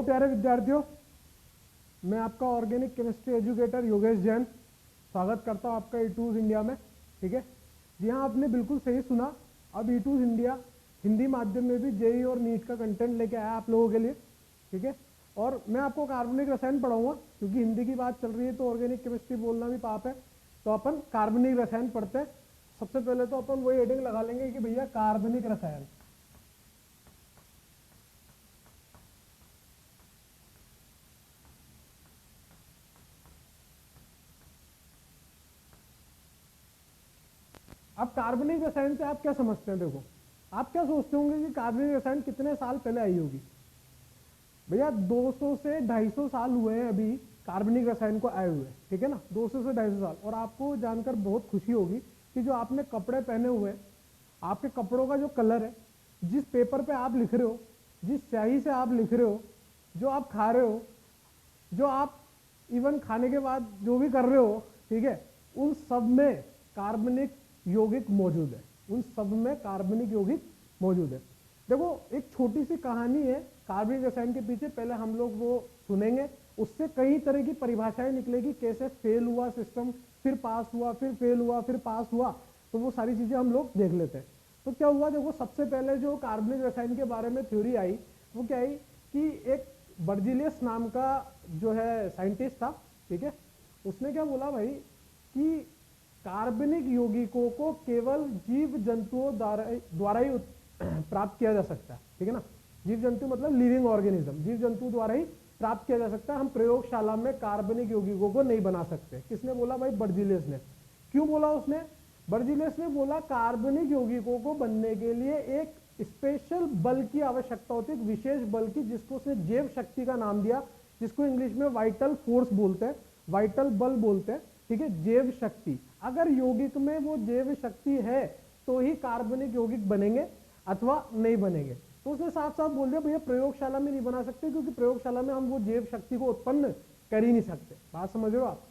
प्यारे विद्यार्थियों, मैं आपका organic chemistry educator Yogesh Jain स्वागत करता हूं आपका ईटूज इंडिया में। ठीक है जी हाँ, आपने बिल्कुल सही सुना। अब ईटूज इंडिया हिंदी माध्यम में भी जेई और नीट का कंटेंट लेके आया आप लोगों के लिए। ठीक है, और मैं आपको कार्बनिक रसायन पढ़ाऊंगा क्योंकि हिंदी की बात चल रही है तो ऑर्गेनिक केमिस्ट्री बोलना भी पाप है। तो अपन कार्बनिक रसायन पढ़ते हैं। सबसे पहले तो अपन वही हेडिंग लगा लेंगे कि भैया कार्बनिक रसायन। अब कार्बनिक रसायन से आप क्या समझते हैं? देखो, आप क्या सोचते होंगे कि कार्बनिक रसायन कितने साल पहले आई होगी? भैया 200 से 250 साल हुए हैं अभी कार्बनिक रसायन को आए हुए। ठीक है ना, 200 से 250 साल। और आपको जानकर बहुत खुशी होगी कि जो आपने कपड़े पहने हुए, आपके कपड़ों का जो कलर है, जिस पेपर पे आप लिख रहे हो, जिस स्याही से आप लिख रहे हो, जो आप खा रहे हो, जो आप इवन खाने के बाद जो भी कर रहे हो, ठीक है, उन सब में कार्बनिक यौगिक मौजूद है। उन सब में कार्बनिक यौगिक मौजूद है। देखो, एक छोटी सी कहानी है कार्बनिक रसायन के पीछे, पहले हम लोग वो सुनेंगे। उससे कई तरह की परिभाषाएं निकलेगी, कैसे फेल हुआ सिस्टम, फिर पास हुआ, फिर फेल हुआ, फिर पास हुआ। तो वो सारी चीजें हम लोग देख लेते हैं। तो क्या हुआ, देखो, सबसे पहले जो कार्बनिक रसायन के बारे में थ्योरी आई वो क्या आई कि एक बर्जिलियस नाम का जो है साइंटिस्ट था। ठीक है, उसने क्या बोला भाई कि कार्बनिक यौगिकों को केवल जीव जंतुओं द्वारा ही प्राप्त किया जा सकता है। ठीक है ना, जीव जंतु मतलब लिविंग ऑर्गेनिज्म, जीव जंतु द्वारा ही प्राप्त किया जा सकता है। हम प्रयोगशाला में कार्बनिक यौगिकों को नहीं बना सकते। किसने बोला भाई? बर्जिलियस ने। क्यों बोला उसने? बर्जिलियस ने बोला कार्बनिक यौगिकों को बनने के लिए एक स्पेशल बल की आवश्यकता होती है, एक विशेष बल की, जिसको उसने जैव शक्ति का नाम दिया, जिसको इंग्लिश में वाइटल फोर्स बोलते हैं, वाइटल बल बोलते हैं। ठीक है, जैव शक्ति। अगर यौगिक में वो जैव शक्ति है तो ही कार्बनिक यौगिक बनेंगे अथवा नहीं बनेंगे। तो उसने साफ साफ बोल दिया भैया प्रयोगशाला में नहीं बना सकते, क्योंकि प्रयोगशाला में हम वो जैव शक्ति को उत्पन्न कर ही नहीं सकते। बात समझ रहे हो आप?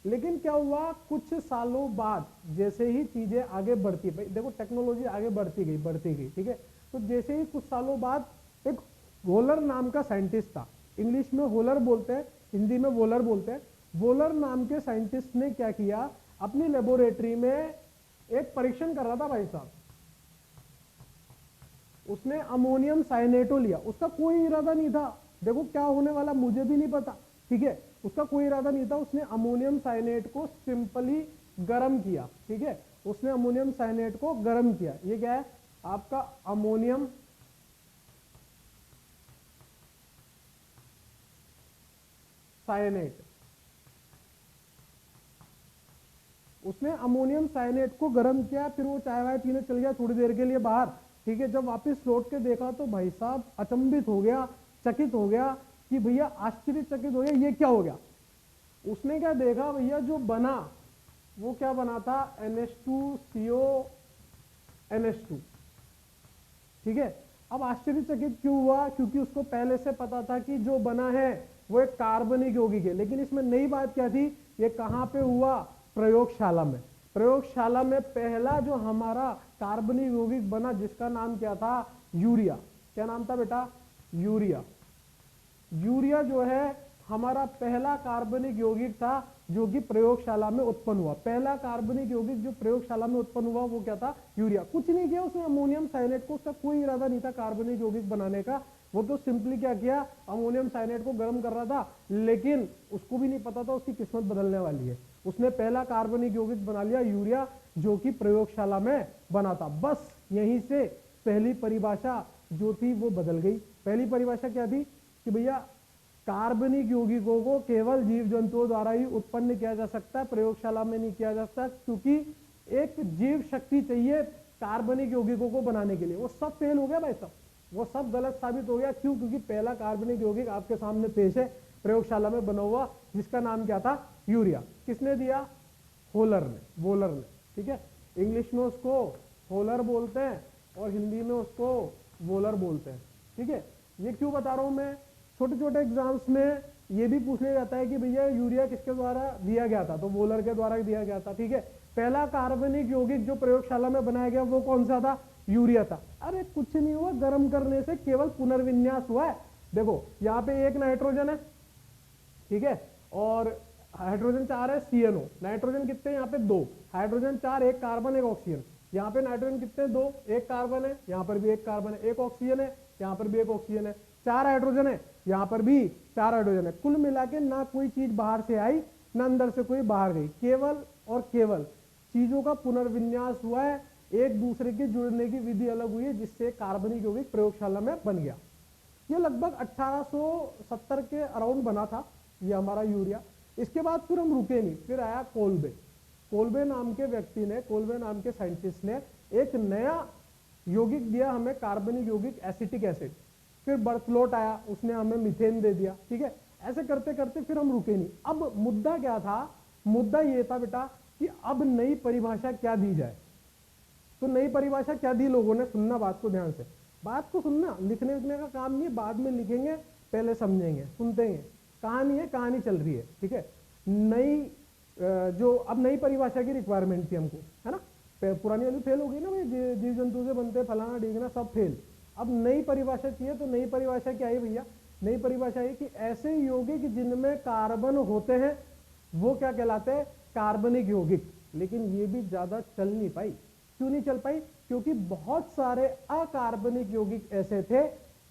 लेकिन क्या हुआ, कुछ सालों बाद जैसे ही चीजें आगे बढ़ती, भाई देखो टेक्नोलॉजी आगे बढ़ती गई। ठीक है, तो जैसे ही कुछ सालों बाद एक वोलर नाम का साइंटिस्ट था, इंग्लिश में होलर बोलते हैं, हिंदी में वोलर बोलते हैं। वोलर नाम के साइंटिस्ट ने क्या किया, अपनी लेबोरेटरी में एक परीक्षण कर रहा था भाई साहब। उसने अमोनियम साइनेटो लिया। उसका कोई इरादा नहीं था, देखो क्या होने वाला मुझे भी नहीं पता। ठीक है, उसका कोई इरादा नहीं था। उसने अमोनियम साइनेट को सिंपली गर्म किया। ठीक है, उसने अमोनियम साइनेट को गर्म किया। ये क्या है आपका? Ammonium cyanate. उसने अमोनियम साइनेट को गर्म किया, फिर वो चाय वाय पीने चल गया थोड़ी देर के लिए बाहर। ठीक है, जब वापस लौट के देखा तो भाई साहब अचंभित हो गया, चकित हो गया कि भैया आश्चर्यचकित हो गया, ये क्या हो गया। उसने क्या देखा भैया, जो बना वो क्या बना था? NH2CO NH2। ठीक है, अब आश्चर्यचकित क्यों हुआ? क्योंकि उसको पहले से पता था कि जो बना है वो एक कार्बनिक यौगिक है। लेकिन इसमें नई बात क्या थी? ये कहां पे हुआ? प्रयोगशाला में। प्रयोगशाला में पहला जो हमारा कार्बनिक यौगिक बना, जिसका नाम क्या था? यूरिया। क्या नाम था बेटा? यूरिया। यूरिया जो है हमारा पहला कार्बनिक यौगिक था जो कि प्रयोगशाला में उत्पन्न हुआ। पहला कार्बनिक यौगिक जो प्रयोगशाला में उत्पन्न हुआ वो क्या था? यूरिया। कुछ नहीं किया उसने अमोनियम साइनेट को, उसका कोई इरादा नहीं था कार्बनिक यौगिक बनाने का। वो तो सिंपली क्या किया, अमोनियम साइनेट को गर्म कर रहा था, लेकिन उसको भी नहीं पता था उसकी किस्मत बदलने वाली है। उसने पहला कार्बनिक यौगिक बना लिया यूरिया, जो कि प्रयोगशाला में बना था। बस यहीं से पहली परिभाषा जो थी वो बदल गई। पहली परिभाषा क्या थी कि भैया कार्बनिक यौगिकों को केवल जीव जंतुओं द्वारा ही उत्पन्न किया जा सकता है, प्रयोगशाला में नहीं किया जा सकता, क्योंकि एक जीव शक्ति चाहिए कार्बनिक यौगिकों को बनाने के लिए। वो सब फेल हो गया भाई साहब, वो सब गलत साबित हो गया। क्यों? क्योंकि पहला कार्बनिक यौगिक आपके सामने पेश है, प्रयोगशाला में बना हुआ, जिसका नाम क्या था? यूरिया। किसने दिया? होलर ने, वोलर ने। ठीक है, इंग्लिश में उसको होलर बोलते हैं और हिंदी में उसको वोलर बोलते हैं। ठीक है, ये क्यों बता रहा हूं मैं? छोटे छोटे एग्जाम्स में ये भी पूछ लिया जाता है कि भैया यूरिया किसके द्वारा दिया गया था? तो वोलर के द्वारा दिया गया था। ठीक है, पहला कार्बनिक यौगिक जो प्रयोगशाला में बनाया गया वो कौन सा था? यूरिया था। अरे कुछ नहीं हुआ, गर्म करने से केवल पुनर्विन्यास हुआ है। देखो यहाँ पे एक नाइट्रोजन है, ठीक है, और हाइड्रोजन 4 है, CNO। नाइट्रोजन कितने हैं यहाँ पे 2, हाइड्रोजन 4, एक कार्बन एक ऑक्सीजन। यहाँ पे नाइट्रोजन कितने 2, एक कार्बन है, यहाँ पर भी एक कार्बन है, एक ऑक्सीजन है, यहाँ पर भी एक ऑक्सीजन है, 4 हाइड्रोजन है, यहाँ पर भी 4 हाइड्रोजन है। कुल मिला के ना कोई चीज बाहर से आई ना अंदर से कोई बाहर गई, केवल और केवल चीजों का पुनर्विन्यास हुआ है, एक दूसरे के जुड़ने की विधि अलग हुई है, जिससे कार्बनिक यौगिक प्रयोगशाला में बन गया। ये लगभग 1870 के अराउंड बना था ये हमारा यूरिया। इसके बाद फिर हम रुके नहीं, फिर आया कोल्बे। कोल्बे नाम के व्यक्ति ने, कोल्बे नाम के साइंटिस्ट ने एक नया यौगिक दिया हमें, कार्बनिक यौगिक एसिटिक एसिड। फिर बर्थलोट आया, उसने हमें मीथेन दे दिया, ठीक है। ऐसे करते करते फिर हम रुके नहीं। अब मुद्दा क्या था, मुद्दा ये था बेटा कि अब नई परिभाषा क्या दी जाए। तो नई परिभाषा क्या दी लोगों ने, सुनना बात को ध्यान से, बात को सुनना, लिखने लिखने का काम नहीं, बाद में लिखेंगे, पहले समझेंगे, सुनते हैं। कहानी है, कहानी चल रही है, ठीक है। नई जो अब नई परिभाषा की रिक्वायरमेंट थी हमको, है ना। पुरानी वाली फेल हो गई ना भाई, जीव जंतु से बनते फलाना ढीकना सब फेल। अब नई परिभाषा चाहिए, तो नई परिभाषा क्या है भैया, नई परिभाषा है कि ऐसे यौगिक जिनमें कार्बन होते हैं वो क्या कहलाते हैं, कार्बनिक यौगिक। लेकिन ये भी ज्यादा चल नहीं पाई। क्यों नहीं चल पाई, क्योंकि बहुत सारे अकार्बनिक यौगिक ऐसे थे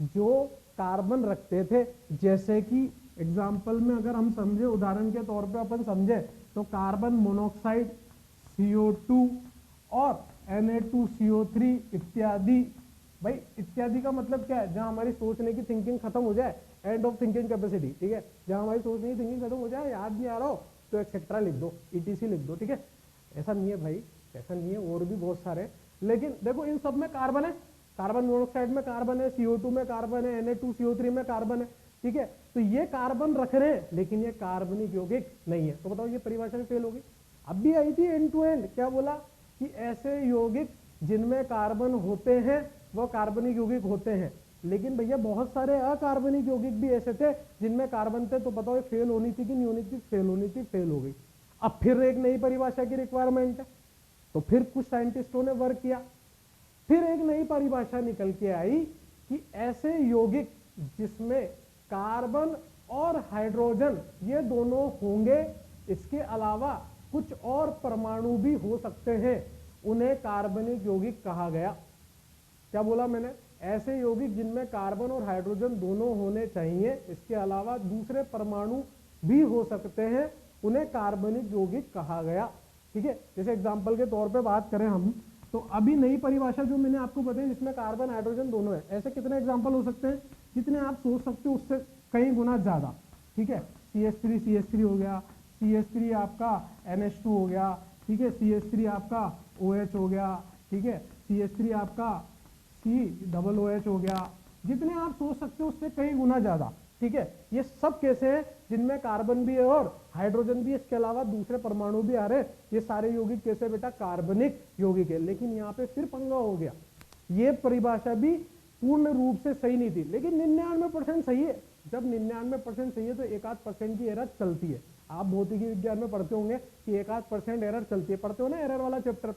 जो कार्बन रखते थे। जैसे कि एग्जाम्पल में अगर हम समझे, उदाहरण के तौर पे अपन समझे, तो कार्बन मोनोऑक्साइड, CO2 और Na2CO3 इत्यादि। भाई इत्यादि का मतलब क्या है, जहां हमारी सोचने की थिंकिंग खत्म हो जाए, एंड ऑफ थिंकिंग कैपेसिटी, ठीक है। जहां हमारी सोचने की थिंकिंग खत्म हो जाए, याद नहीं आ रहा हो तो एक्सेट्रा लिख दो, ETC लिख दो, ठीक है। ऐसा नहीं है भाई, ऐसा नहीं है, और भी बहुत सारे। लेकिन देखो इन सब में कार्बन है, कार्बन मोनोऑक्साइड में कार्बन है, CO2 में कार्बन है, Na2CO3 में कार्बन है, ठीक है। तो ये कार्बन रख रहे हैं, लेकिन ये कार्बनिक यौगिक नहीं है। तो बताओ ये परिभाषा में फेल होगी। अब भी आई थी एंड टू एंड, क्या बोला कि ऐसे यौगिक जिनमें कार्बन होते हैं वो कार्बनिक यौगिक होते हैं। लेकिन भैया बहुत सारे अकार्बनिक यौगिक भी ऐसे थे जिनमें कार्बन थे। तो बताओ ये फेल होनी थी कि नहीं होनी थी, फेल होनी थी, फेल हो गई। अब फिर एक नई परिभाषा की रिक्वायरमेंट है, तो फिर कुछ साइंटिस्टों ने वर्क किया, फिर एक नई परिभाषा निकल के आई कि ऐसे यौगिक जिसमें कार्बन और हाइड्रोजन ये दोनों होंगे, इसके अलावा कुछ और परमाणु भी हो सकते हैं, उन्हें कार्बनिक यौगिक कहा गया। क्या बोला मैंने, ऐसे यौगिक जिनमें कार्बन और हाइड्रोजन दोनों होने चाहिए, इसके अलावा दूसरे परमाणु भी हो सकते हैं, उन्हें कार्बनिक यौगिक कहा गया, ठीक है। जैसे एग्जांपल के तौर पे बात करें हम, तो अभी नई परिभाषा जो मैंने आपको बताई जिसमें कार्बन हाइड्रोजन दोनों है, ऐसे कितने एग्जांपल हो सकते हैं, जितने आप सोच सकते हो उससे कई गुना ज्यादा, ठीक है। CH3 हो गया, CH3 आपका NH2 हो गया, ठीक है, CH3 आपका OH हो गया, ठीक है, CH3 आपका COOH हो गया, जितने आप सोच सकते हो उससे कई गुना ज्यादा, ठीक है। ये सब कैसे हैं, जिनमें कार्बन भी है और हाइड्रोजन भी, इसके अलावा दूसरे परमाणु भी आ रहे हैं। ये सारे यौगिक कैसे बेटा, कार्बनिक यौगिक है। लेकिन यहाँ पे फिर पंगा हो गया, ये परिभाषा भी पूर्ण रूप से सही नहीं थी, लेकिन 99% सही है। जब 99% सही है तो 1-8% की एरर चलती है। आप भौतिकी विज्ञान में पढ़ते होंगे कि 1-8% एरर चलती है, पढ़ते हो ना एरर वाला चैप्टर,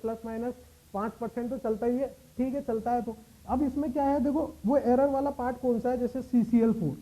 ±5% तो चलता ही है, ठीक है, चलता है। तो अब इसमें क्या है, देखो वो एरर वाला पार्ट कौन सा है, जैसे CCl4,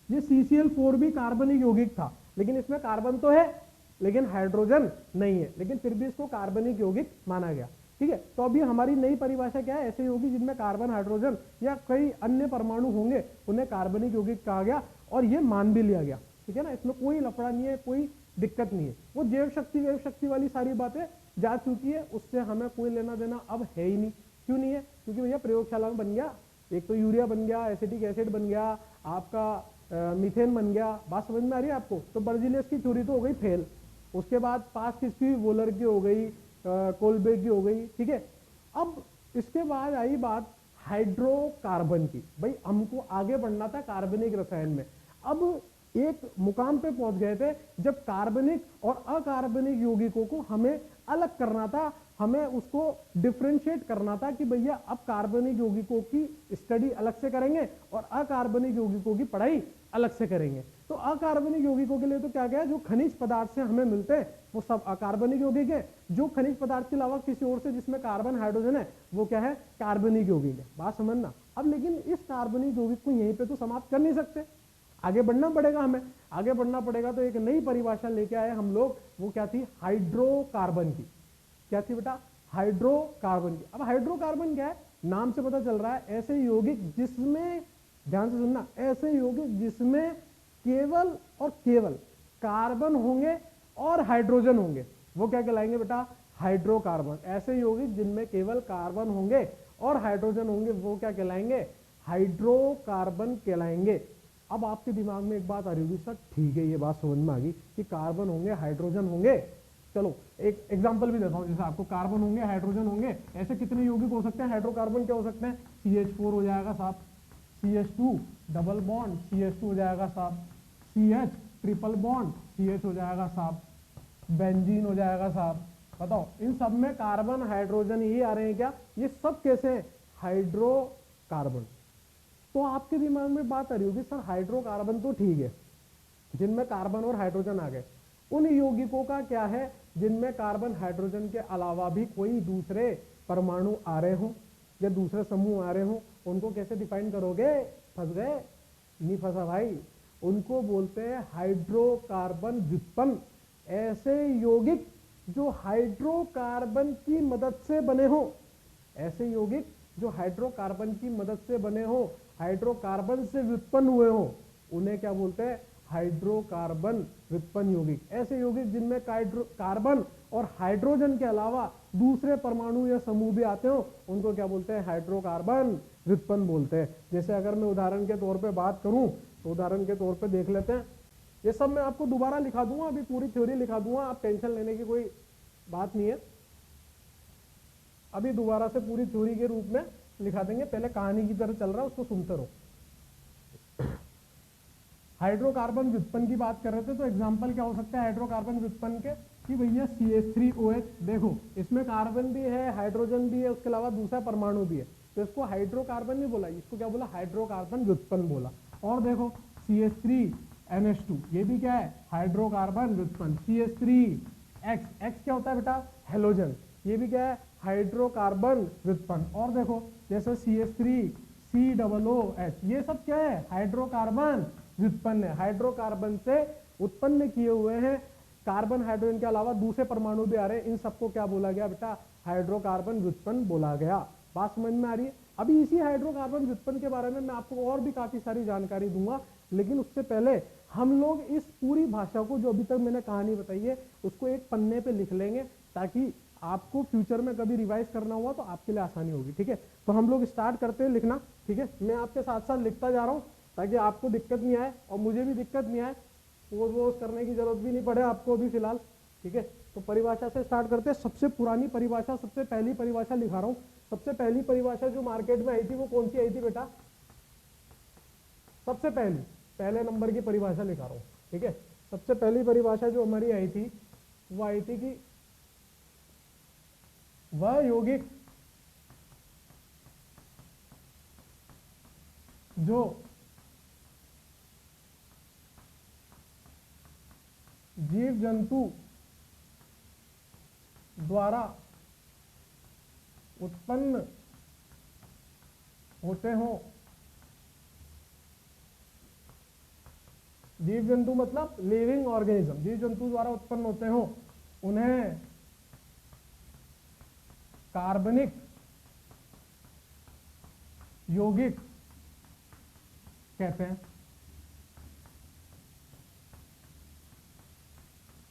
ये CCl4 भी कार्बनिक यौगिक था, लेकिन इसमें कार्बन तो है लेकिन हाइड्रोजन नहीं है, लेकिन फिर भी इसको कार्बनिक यौगिक माना गया, ठीक है। तो अभी हमारी नई परिभाषा क्या है, ऐसे यौगिक जिनमें कार्बन हाइड्रोजन या कई अन्य परमाणु होंगे उन्हें कार्बनिक यौगिक कहा गया, और ये मान भी लिया गया, ठीक है ना। इसमें कोई लफड़ा नहीं है, कोई दिक्कत नहीं है। वो जैव शक्ति वाली सारी बातें जा चुकी है, उससे हमें कोई लेना देना अब है ही नहीं। क्यों नहीं है, क्योंकि भैया प्रयोगशाला में बन गया, एक तो यूरिया बन गया, एसिटिक एसिड बन गया, आपका मीथेन बन गया। बात समझ में आ रही है आपको। तो बर्जीलियस की थ्योरी तो हो गई फेल, उसके बाद पास किसकी, वोलर की हो गई, कोल्बे की हो गई, ठीक है। अब इसके बाद आई बात हाइड्रोकार्बन की। भाई हमको आगे बढ़ना था कार्बनिक रसायन में। अब एक मुकाम पे पहुंच गए थे जब कार्बनिक और अकार्बनिक यौगिकों को हमें अलग करना था, हमें उसको डिफरेंशिएट करना था कि भैया अब कार्बनिक यौगिकों की स्टडी अलग से करेंगे और अकार्बनिक यौगिकों की पढ़ाई अलग से करेंगे। तो अकार्बनिक यौगिकों के लिए तो क्या गया, जो खनिज पदार्थ से हमें मिलते हैं वो सब अकार्बनिक यौगिक है। जो खनिज पदार्थ के अलावा किसी और से जिसमें कार्बन हाइड्रोजन है वो क्या है, कार्बनिक यौगिक है। बात समझना। अब लेकिन इस कार्बनिक यौगिक को यहीं पे तो समाप्त कर नहीं सकते, आगे बढ़ना पड़ेगा हमें। आगे बढ़ना पड़ेगा तो एक नई परिभाषा लेके आए हम लोग, वो क्या थी, हाइड्रोकार्बन की। क्या थी बेटा, हाइड्रोकार्बन की। अब हाइड्रोकार्बन क्या है, नाम से पता चल रहा है ऐसे यौगिक जिसमें, ध्यान से सुनना, ऐसे यौगिक जिसमें केवल और केवल कार्बन होंगे और हाइड्रोजन होंगे, वो क्या कहलाएंगे बेटा, हाइड्रोकार्बन। ऐसे यौगिक जिनमें केवल कार्बन होंगे और हाइड्रोजन होंगे, वो क्या कहलाएंगे, हाइड्रोकार्बन कहलाएंगे। अब आपके दिमाग में एक बात आ रही होगी, सर ठीक है ये बात समझ में आ गई कि कार्बन होंगे हाइड्रोजन होंगे, चलो एक एग्जांपल भी देता हूं, जैसे आपको कार्बन होंगे हाइड्रोजन होंगे, ऐसे कितने यौगिक हो सकते हैं हाइड्रोकार्बन, क्या हो सकते हैं, CH4 हो जाएगा साहब, CH2 डबल बॉन्ड CH2 हो जाएगा साहब, CH ट्रिपल बॉन्ड CH हो जाएगा साहब, बेंजीन हो जाएगा साहब। बताओ इन सब में कार्बन हाइड्रोजन ही आ रहे हैं क्या, ये सब कैसे, हाइड्रोकार्बन। तो आपके दिमाग में बात आ रही होगी, सर हाइड्रोकार्बन तो ठीक है जिनमें कार्बन और हाइड्रोजन आ गए, उन यौगिकों का क्या है जिनमें कार्बन हाइड्रोजन के अलावा भी कोई दूसरे परमाणु आ रहे हों या दूसरे समूह आ रहे हों, उनको कैसे डिफाइन करोगे, फंस गए, नहीं फंसा भाई, उनको बोलते हैं हाइड्रोकार्बन व्युत्पन्न। ऐसे यौगिक जो हाइड्रोकार्बन की मदद से बने हो, ऐसे यौगिक जो हाइड्रोकार्बन की मदद से बने हो, हाइड्रोकार्बन से व्युत्पन्न हुए हो, उन्हें क्या बोलते हैं, हाइड्रोकार्बन व्युत्पन्न यौगिक। ऐसे यौगिक जिनमें कार्बन और हाइड्रोजन के अलावा दूसरे परमाणु या समूह भी आते हो, उनको क्या बोलते हैं, हाइड्रोकार्बन व्युत्पन्न बोलते हैं। जैसे अगर मैं उदाहरण के तौर पे बात करूं, तो उदाहरण के तौर पे देख लेते हैं, ये सब मैं आपको दोबारा लिखा दूंगा, अभी पूरी थ्योरी लिखा दूंगा, आप टेंशन लेने की कोई बात नहीं है, अभी दोबारा से पूरी थ्योरी के रूप में लिखा देंगे, पहले कहानी की तरह चल रहा है उसको सुनते रहो। हाइड्रोकार्बन व्युत्पन्न की बात कर रहे थे, तो एग्जांपल क्या हो सकता है हाइड्रोकार्बन व्युत्पन्न के, कि भैया CH3OH, देखो इसमें कार्बन भी है हाइड्रोजन भी है, उसके अलावा दूसरा परमाणु भी है, तो इसको हाइड्रोकार्बन नहीं बोला, इसको क्या बोला, हाइड्रोकार्बन व्युत्पन्न बोला। और देखो CH3NH2, ये भी क्या है, हाइड्रोकार्बन व्युत्पन्न। CH3X क्या होता है बेटा, हेलोजन, ये भी क्या है, हाइड्रोकार्बन व्युत्पन्न। और देखो जैसे CH3COOH, ये सब क्या है, हाइड्रोकार्बन व्युत्पन्न है, हाइड्रोकार्बन से उत्पन्न किए हुए हैं, कार्बन हाइड्रोजन के अलावा दूसरे परमाणु भी आ रहे हैं, इन सबको क्या बोला गया बेटा, हाइड्रोकार्बन व्युत्पन्न बोला गया। बात समझ में आ रही है। अभी इसी हाइड्रोकार्बन व्युत्पन्न के बारे में मैं आपको और भी काफी सारी जानकारी दूंगा, लेकिन उससे पहले हम लोग इस पूरी भाषा को, जो अभी तक मैंने कहानी बताई है, उसको एक पन्ने पे लिख लेंगे, ताकि आपको फ्यूचर में कभी रिवाइज करना हुआ तो आपके लिए आसानी होगी, ठीक है। तो हम लोग स्टार्ट करते हैं लिखना, ठीक है, मैं आपके साथ साथ लिखता जा रहा हूँ ताकि आपको दिक्कत नहीं आए और मुझे भी दिक्कत नहीं आए, वो करने की जरूरत भी नहीं पड़े आपको अभी फिलहाल, ठीक है। तो परिभाषा से स्टार्ट करते हैं। सबसे पुरानी परिभाषा, सबसे पहली परिभाषा लिखा रहा हूं। सबसे पहली परिभाषा जो मार्केट में आई थी वो कौन सी आई थी बेटा, सबसे पहली, पहले नंबर की परिभाषा लिखा रहा हूं, ठीक है। सबसे पहली परिभाषा जो हमारी आई थी वो आई थी कि वह यौगिक जो जीव जंतु द्वारा उत्पन्न होते हो, जीव जंतु मतलब लिविंग ऑर्गेनिज्म, जीव जंतु द्वारा उत्पन्न होते हो, उन्हें कार्बनिक यौगिक कहते हैं।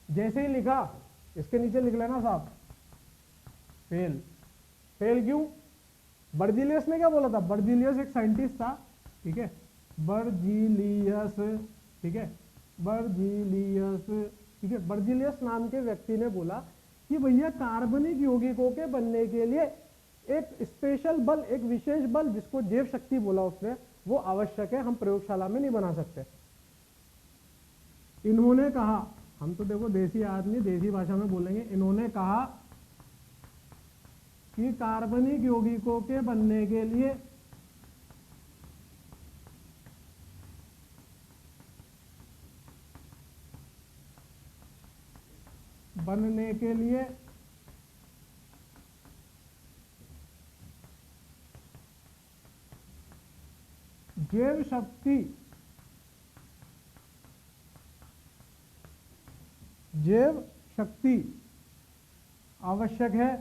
जैसे ही लिखा, इसके नीचे लिख लेना साहब, फेल। फेल क्यों, बर्जीलियस ने क्या बोला था, बर्जीलियस एक साइंटिस्ट था, ठीक है, बर्जीलियस, ठीक है, बर्जीलियस, ठीक है, बर्जीलियस नाम के व्यक्ति ने बोला कि भैया कार्बनिक यौगिकों के बनने के लिए एक स्पेशल बल, एक विशेष बल, जिसको जैव शक्ति बोला उसने, वो आवश्यक है, हम प्रयोगशाला में नहीं बना सकते। इन्होंने कहा, हम तो देखो देसी आदमी, देसी भाषा में बोलेंगे, इन्होंने कहा कि कार्बनिक यौगिकों के बनने के लिए जैव शक्ति, जैव शक्ति आवश्यक है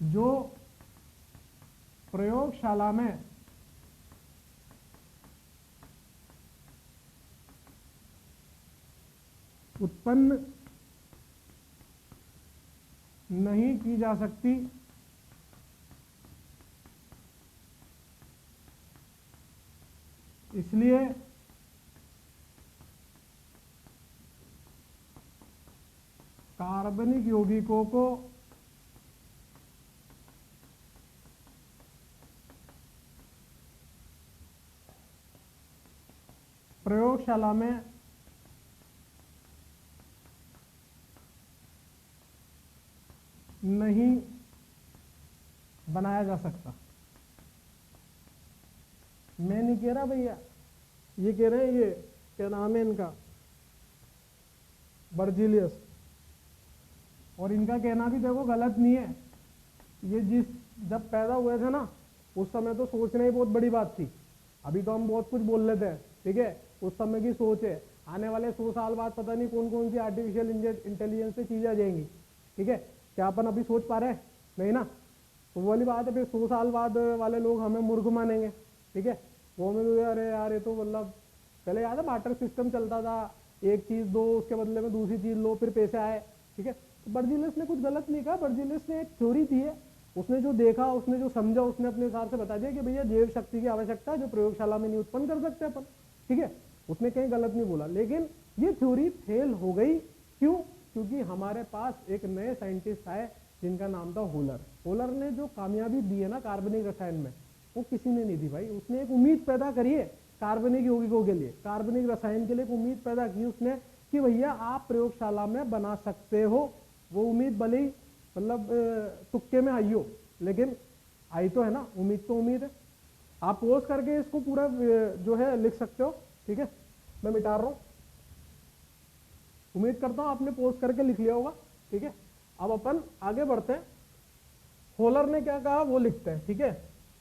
जो प्रयोगशाला में उत्पन्न नहीं की जा सकती, इसलिए कार्बनिक यौगिकों को प्रयोगशाला में नहीं बनाया जा सकता। मैं नहीं कह रहा भैया, ये कह रहे हैं, ये क्या नाम है इनका, बर्जिलियस, और इनका कहना भी देखो गलत नहीं है। ये जब पैदा हुए थे ना, उस समय तो सोचना ही बहुत बड़ी बात थी। अभी तो हम बहुत कुछ बोल लेते हैं, ठीक है, उस समय की सोच है। आने वाले 100 साल बाद पता नहीं कौन कौन सी आर्टिफिशियल इंटेलिजेंस से चीजें आ जाएंगी, ठीक है। क्या अपन अभी सोच पा रहे हैं? नहीं ना। तो वो वाली बात है, फिर 100 साल बाद वाले लोग हमें मूर्ख मानेंगे, ठीक है। वो में तो अरे यार, ये तो मतलब पहले याद है बार्टर सिस्टम चलता था, एक चीज दो उसके बदले में दूसरी चीज लो, फिर पैसे आए, ठीक है। तो बर्जिलियस ने कुछ गलत नहीं कहा। बर्जिलियस ने एक थ्योरी दी है, उसने जो देखा, उसने जो समझा, उसने अपने हिसाब से बता दिया कि भैया जैव शक्ति की आवश्यकता है जो प्रयोगशाला में नहीं उत्पन्न कर सकते अपन, ठीक है। उसने कहीं गलत नहीं बोला, लेकिन ये थ्योरी फेल हो गई। क्यों? क्योंकि हमारे पास एक नए साइंटिस्ट आए जिनका नाम था होलर। होलर ने जो कामयाबी दी है ना कार्बनिक रसायन में, वो किसी ने नहीं दी भाई। उसने एक उम्मीद पैदा करी है कार्बनिक यौगिकों के लिए, कार्बनिक रसायन के लिए एक उम्मीद पैदा की उसने कि भैया आप प्रयोगशाला में बना सकते हो। वो उम्मीद भले ही मतलब तुक्के में आई हो, लेकिन आई तो है ना। उम्मीद तो उम्मीद है। आप पोज करके इसको पूरा जो है लिख सकते हो, ठीक है। मैं मिटा रहा हूं, उम्मीद करता हूं आपने पोज करके लिख लिया होगा, ठीक है। अब अपन आगे बढ़ते हैं। होलर ने क्या कहा वो लिखते हैं, ठीक है।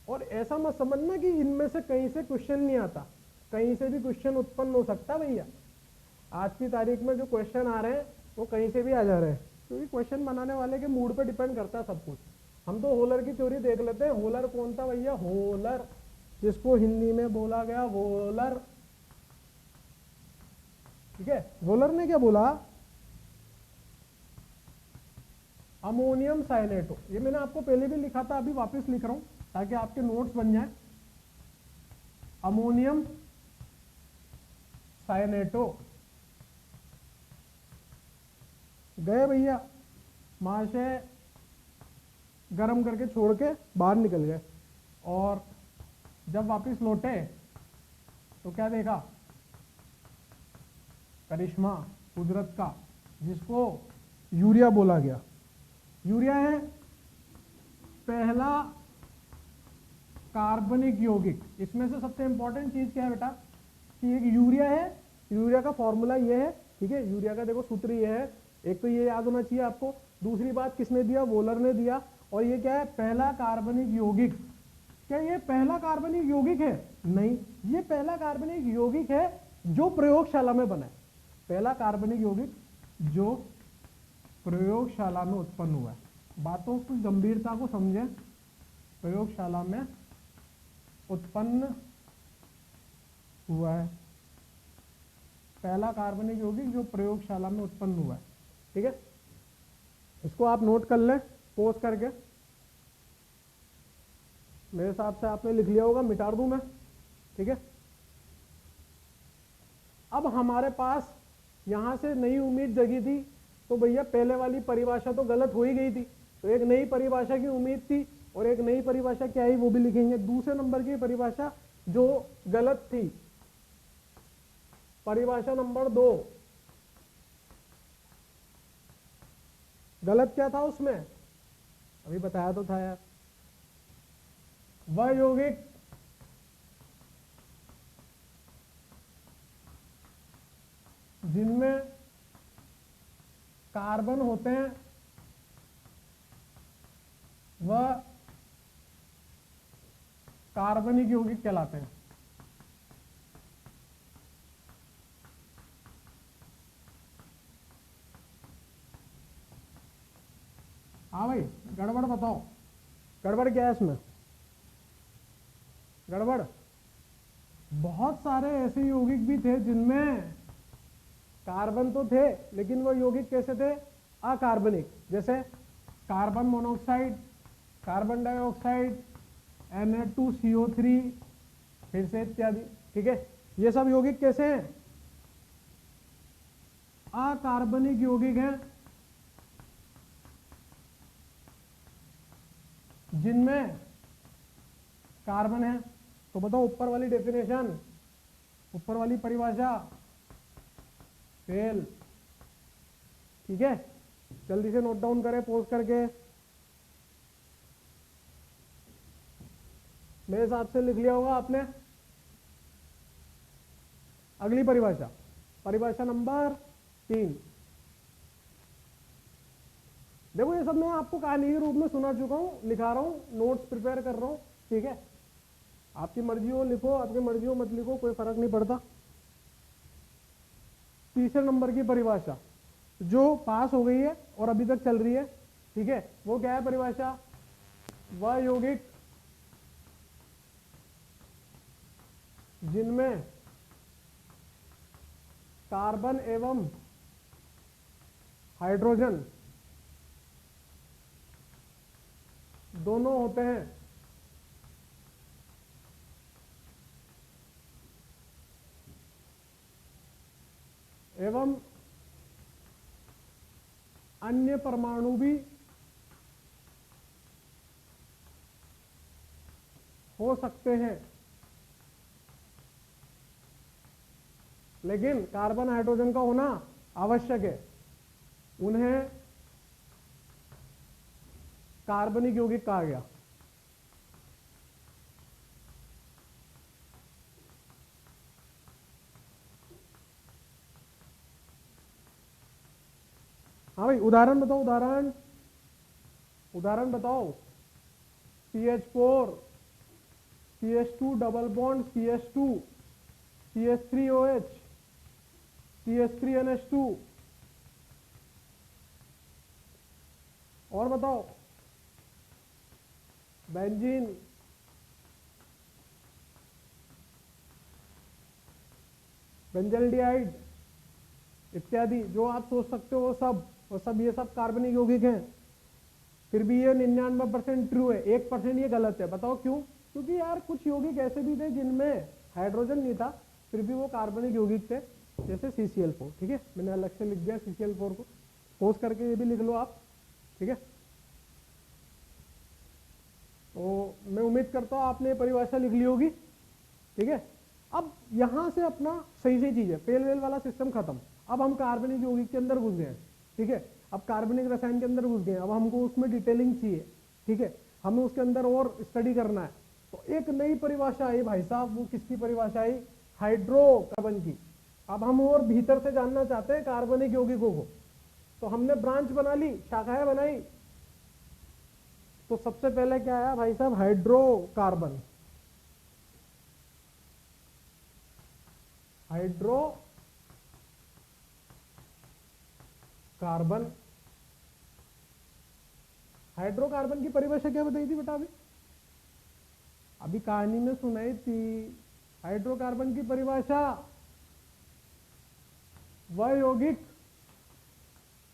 और ऐसा मत समझना कि इनमें से कहीं से क्वेश्चन नहीं आता, कहीं से भी क्वेश्चन उत्पन्न हो सकता है भैया। आज की तारीख में जो क्वेश्चन आ रहे हैं वो कहीं से भी आ जा रहे हैं, क्योंकि क्वेश्चन बनाने वाले के मूड पे डिपेंड करता है सब कुछ। हम तो होलर की थ्योरी देख लेते हैं। होलर कौन था भैया? होलर, जिसको हिंदी में बोला गया वोलर, ठीक है। वोलर ने क्या बोला? अमोनियम साइनेटो। ये मैंने आपको पहले भी लिखा था, अभी वापस लिख रहा हूं ताकि आपके नोट्स बन जाए। अमोनियम साइनेटो गए भैया, महाशय गर्म करके छोड़ के बाहर निकल गए, और जब वापस लौटे तो क्या देखा? करिश्मा कुदरत का, जिसको यूरिया बोला गया। यूरिया है पहला कार्बनिक यौगिक। इसमें से सबसे इंपॉर्टेंट चीज क्या है बेटा? कि एक यूरिया है, यूरिया का फॉर्मूला ये है, ठीक है। यूरिया का देखो सूत्र ये है, एक तो ये याद होना चाहिए आपको। दूसरी बात किसने दिया? वोलर ने दिया। और ये क्या है? पहला कार्बनिक यौगिक। क्या ये पहला कार्बनिक यौगिक है? नहीं, ये पहला कार्बनिक यौगिक है जो प्रयोगशाला में बना है। पहला कार्बनिक यौगिक जो प्रयोगशाला में उत्पन्न हुआ है। बातों की गंभीरता को समझें। प्रयोगशाला में उत्पन्न हुआ है पहला कार्बनिक यौगिक जो प्रयोगशाला में उत्पन्न हुआ है, ठीक है। इसको आप नोट कर लें पोज करके। मेरे हिसाब से आपने लिख लिया होगा, मिटा दूं मैं, ठीक है। अब हमारे पास यहां से नई उम्मीद जगी थी, तो भैया पहले वाली परिभाषा तो गलत हो ही गई थी, तो एक नई परिभाषा की उम्मीद थी। और एक नई परिभाषा क्या आई वो भी लिखेंगे। दूसरे नंबर की परिभाषा जो गलत थी, परिभाषा नंबर 2, गलत क्या था उसमें? अभी बताया तो था यार। वह यौगिक जिनमें कार्बन होते हैं वह कार्बनिक यौगिक कहलाते हैं। हाँ भाई, गड़बड़ बताओ, गड़बड़ क्या है इसमें? गड़बड़ बहुत सारे ऐसे यौगिक भी थे जिनमें कार्बन तो थे, लेकिन वो यौगिक कैसे थे? अकार्बनिक। जैसे carbon monoxide, carbon dioxide, Na2CO3, फिर से इत्यादि। ठीक है, ये सब यौगिक कैसे हैं? अकार्बनिक यौगिक हैं, जिनमें कार्बन है। तो बताओ ऊपर वाली डेफिनेशन, ऊपर वाली परिभाषा फेल। ठीक है, जल्दी से नोट डाउन करें पॉज करके, मेरे हिसाब से लिख लिया होगा आपने। अगली परिभाषा, परिभाषा नंबर 3। देखो ये सब मैं आपको कहानी के रूप में सुना चुका हूं, लिखा रहा हूं, नोट्स प्रिपेयर कर रहा हूं। ठीक है, आपकी मर्जी हो लिखो, आपकी मर्जी हो मत लिखो, कोई फर्क नहीं पड़ता। तीसरे नंबर की परिभाषा जो पास हो गई है और अभी तक चल रही है, ठीक है, वो क्या है परिभाषा? वह यौगिक जिनमें कार्बन एवं हाइड्रोजन दोनों होते हैं, एवं अन्य परमाणु भी हो सकते हैं, लेकिन कार्बन हाइड्रोजन का होना आवश्यक है। उन्हें कार्बनिक यौगिक कहा गया। हाँ भाई, उदाहरण बताओ, उदाहरण उदाहरण बताओ। CH4, CH2 double bond CH2, CH3OH, CH3NH2, और बताओ। बेंजीन, बेंजल्डिहाइड इत्यादि, जो आप सोच सकते हो वो सब ये सब कार्बनिक यौगिक हैं। फिर भी ये 99% ट्रू है, 1% ये गलत है। बताओ क्यों? क्योंकि यार कुछ यौगिक ऐसे भी थे जिनमें हाइड्रोजन नहीं था, फिर भी वो कार्बनिक यौगिक थे, जैसे CCl4। ठीक है, मैंने अलग से लिख दिया CCl4 को, पोज करके ये भी लिख लो आप। ठीक है, तो मैं उम्मीद करता हूँ आपने परिभाषा लिख ली होगी। ठीक है, अब यहां से अपना सही सही चीज है, फेल वेल वाला सिस्टम खत्म। अब हम कार्बनिक यौगिक के अंदर घुस गए। ठीक है, अब कार्बनिक रसायन के अंदर घुस गए, अब हमको उसमें डिटेलिंग चाहिए। ठीक है, हमें उसके अंदर और स्टडी करना है। तो एक नई परिभाषा आई भाई साहब, वो किसकी परिभाषा आई? हाइड्रोकार्बन की। अब हम और भीतर से जानना चाहते हैं कार्बनिक यौगिकों को, तो हमने ब्रांच बना ली, शाखाएं बनाई। तो सबसे पहले क्या आया भाई साहब? हाइड्रोकार्बन। हाइड्रोकार्बन, हाइड्रोकार्बन की परिभाषा क्या बताई थी बेटा? अभी कहानी में सुनाई थी। हाइड्रोकार्बन की परिभाषा वह यौगिक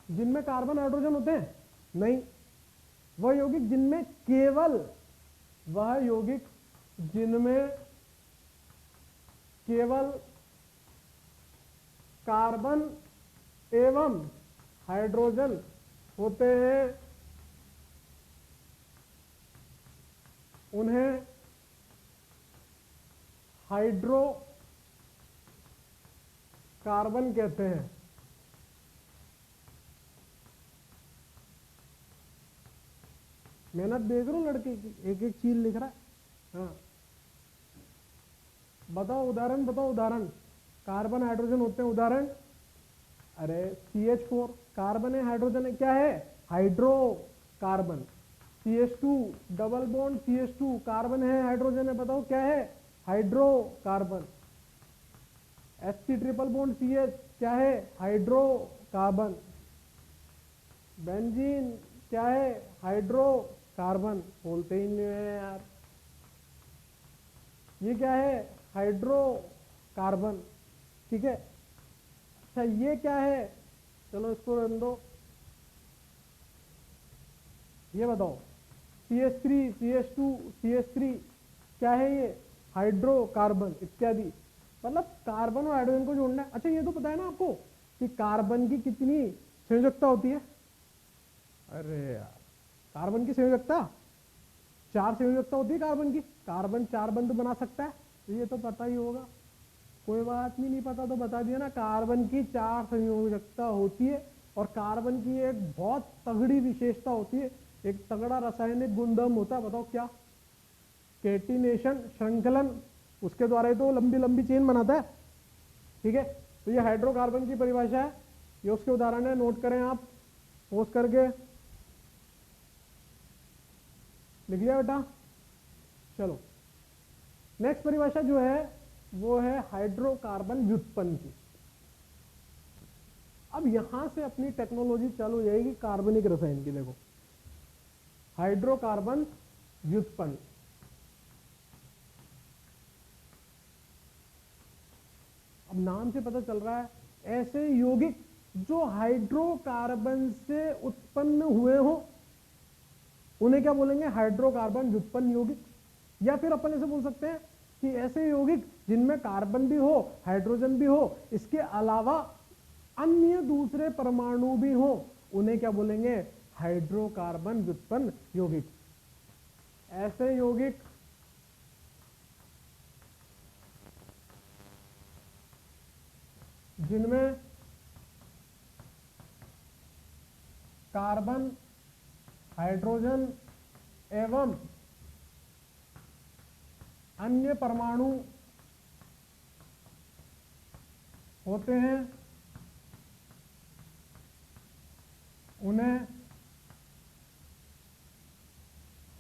जिनमें कार्बन हाइड्रोजन होते हैं? नहीं, वह यौगिक जिनमें केवल, वह यौगिक जिनमें केवल कार्बन एवं हाइड्रोजन होते हैं, उन्हें हाइड्रोकार्बन कहते हैं। मेहनत देख रहा हूं लड़के की, एक एक चीज लिख रहा है। हाँ, बताओ उदाहरण, बताओ उदाहरण। कार्बन हाइड्रोजन होते हैं, उदाहरण। अरे CH4 कार्बन है, हाइड्रोजन है, क्या है? Hydrocarbon. CH2 double bond CH2 carbon है हाइड्रोजन है, बताओ क्या है, hydrocarbon. H triple bond CH क्या है, हाइड्रोकार्बन। बेंजीन क्या है, हाइड्रोकार्बन। बोलते ही नहीं है यार, ये क्या है, हाइड्रोकार्बन, ठीक है। अच्छा ये क्या है, चलो इसको रन दो, ये बताओ CH3 CH2 CH3 क्या है, ये हाइड्रोकार्बन इत्यादि। मतलब कार्बन और हाइड्रोजन को जोड़ना है। अच्छा ये तो पता है ना आपको कि कार्बन की कितनी संयोजकता होती है, अरे यार कार्बन की संयोजकता 4 संयोजकता होती है कार्बन की। कार्बन 4 बंध बना सकता है, ये तो पता ही होगा, कोई बात नहीं पता तो बता दिया ना। कार्बन की 4 संयोजकता होती है और कार्बन की एक बहुत तगड़ी विशेषता होती है, एक तगड़ा रासायनिक गुणधर्म होता है, बताओ क्या, केटिनेशन, श्रृंखलन, उसके द्वारा ही तो लंबी लंबी चेन बनाता है, ठीक है। तो ये हाइड्रोकार्बन की परिभाषा है, ये उसके उदाहरण है, नोट करें आप पोस्ट करके, लिख लिया बेटा। चलो नेक्स्ट परिभाषा जो है वो है हाइड्रोकार्बन व्युत्पन्न की। अब यहां से अपनी टेक्नोलॉजी चालू हो जाएगी कार्बनिक रसायन की। देखो हाइड्रोकार्बन व्युत्पन्न, अब नाम से पता चल रहा है ऐसे यौगिक जो हाइड्रोकार्बन से उत्पन्न हुए हो उन्हें क्या बोलेंगे, हाइड्रोकार्बन व्युत्पन्न यौगिक। या फिर अपन ऐसे बोल सकते हैं कि ऐसे यौगिक जिनमें कार्बन भी हो हाइड्रोजन भी हो, इसके अलावा अन्य दूसरे परमाणु भी हो, उन्हें क्या बोलेंगे, हाइड्रोकार्बन व्युत्पन्न यौगिक। ऐसे यौगिक जिनमें कार्बन हाइड्रोजन एवं अन्य परमाणु होते हैं, उन्हें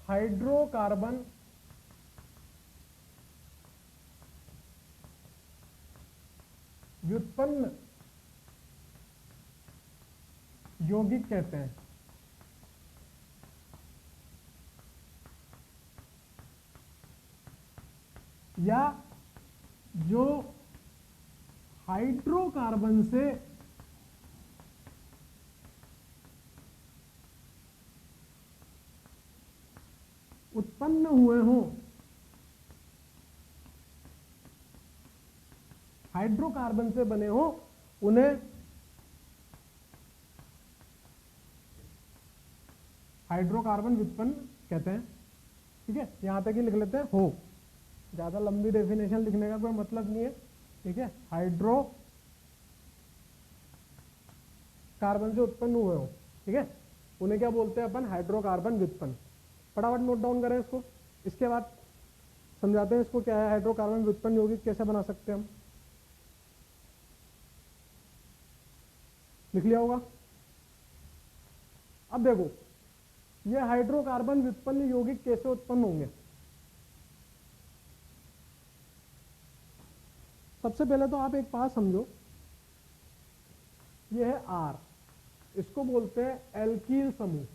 हाइड्रोकार्बन व्युत्पन्न यौगिक कहते हैं। या जो हाइड्रोकार्बन से उत्पन्न हुए हों, हाइड्रोकार्बन से बने हो, उन्हें हाइड्रोकार्बन व्युत्पन्न कहते हैं, ठीक है। यहां तक ही लिख लेते हैं, हो, ज्यादा लंबी डेफिनेशन लिखने का कोई मतलब नहीं है, ठीक है। हाइड्रो कार्बन से उत्पन्न हुए हो, ठीक है, उन्हें क्या बोलते हैं अपन, हाइड्रोकार्बन व्युत्पन्न। फटाफट नोट डाउन करें इसको, इसके बाद समझाते हैं इसको क्या है हाइड्रोकार्बन व्युत्पन्न यौगिक, कैसे बना सकते हैं हम, लिख लिया होगा। अब देखो ये हाइड्रोकार्बन व्युत्पन्न यौगिक कैसे उत्पन्न होंगे। सबसे पहले तो आप एक बात समझो, ये है आर, इसको बोलते हैं एल्कील समूह,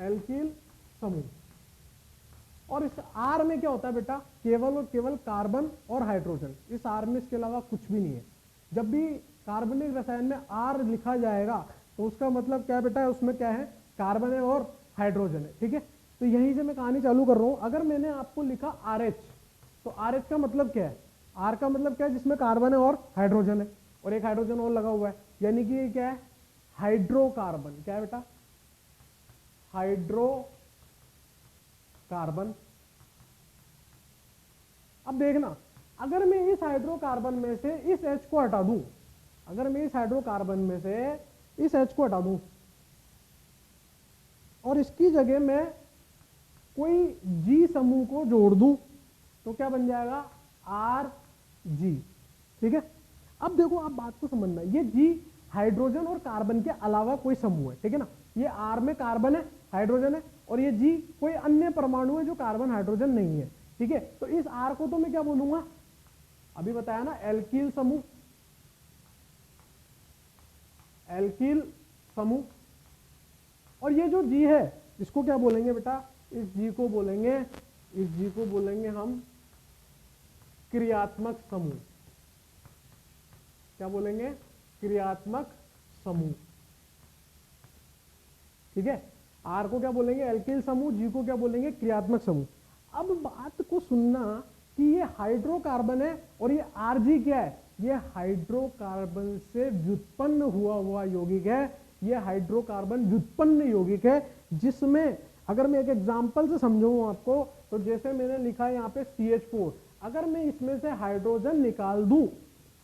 एल्कील समूह। और इस आर में क्या होता है बेटा, केवल और केवल कार्बन और हाइड्रोजन, इस आर में इसके अलावा कुछ भी नहीं है। जब भी कार्बनिक रसायन में आर लिखा जाएगा तो उसका मतलब क्या है बेटा, उसमें क्या है, कार्बन है और हाइड्रोजन है, ठीक है। तो यहीं से मैं कहानी चालू कर रहा हूं। अगर मैंने आपको लिखा आर एच, तो आर एच का मतलब क्या है, आर का मतलब क्या है, जिसमें कार्बन है और हाइड्रोजन है, और एक हाइड्रोजन और लगा हुआ है, यानी कि ये क्या है, हाइड्रोकार्बन। क्या है बेटा, हाइड्रोकार्बन। अब देखना, अगर मैं इस हाइड्रोकार्बन में से इस H को हटा दूं, अगर मैं इस हाइड्रोकार्बन में से इस H को हटा दूं और इसकी जगह मैं कोई G समूह को जोड़ दूं, तो क्या बन जाएगा, Rg, ठीक है। अब देखो आप बात को समझना, ये G हाइड्रोजन और कार्बन के अलावा कोई समूह है, ठीक है ना। ये R में कार्बन है, हाइड्रोजन है, और ये G कोई अन्य परमाणु है जो कार्बन हाइड्रोजन नहीं है। ठीक है, तो इस R को तो मैं क्या बोलूंगा, अभी बताया ना, एल्कील समूह, एल्कील समूह। और ये जो G है इसको क्या बोलेंगे बेटा, इस G को बोलेंगे, इस G को बोलेंगे हम क्रियात्मक समूह। क्या बोलेंगे, क्रियात्मक समूह। ठीक है, R को क्या बोलेंगे, एल्किल समूह, G को क्या बोलेंगे, क्रियात्मक समूह। अब बात को सुनना कि ये हाइड्रोकार्बन है और ये Rg क्या है, ये हाइड्रोकार्बन से व्युत्पन्न हुआ यौगिक है, ये हाइड्रोकार्बन व्युत्पन्न यौगिक है, जिसमें अगर मैं एक एग्जांपल से समझाऊं आपको, तो जैसे मैंने लिखा है यहाँ पे CH4, अगर मैं इसमें से हाइड्रोजन निकाल दूं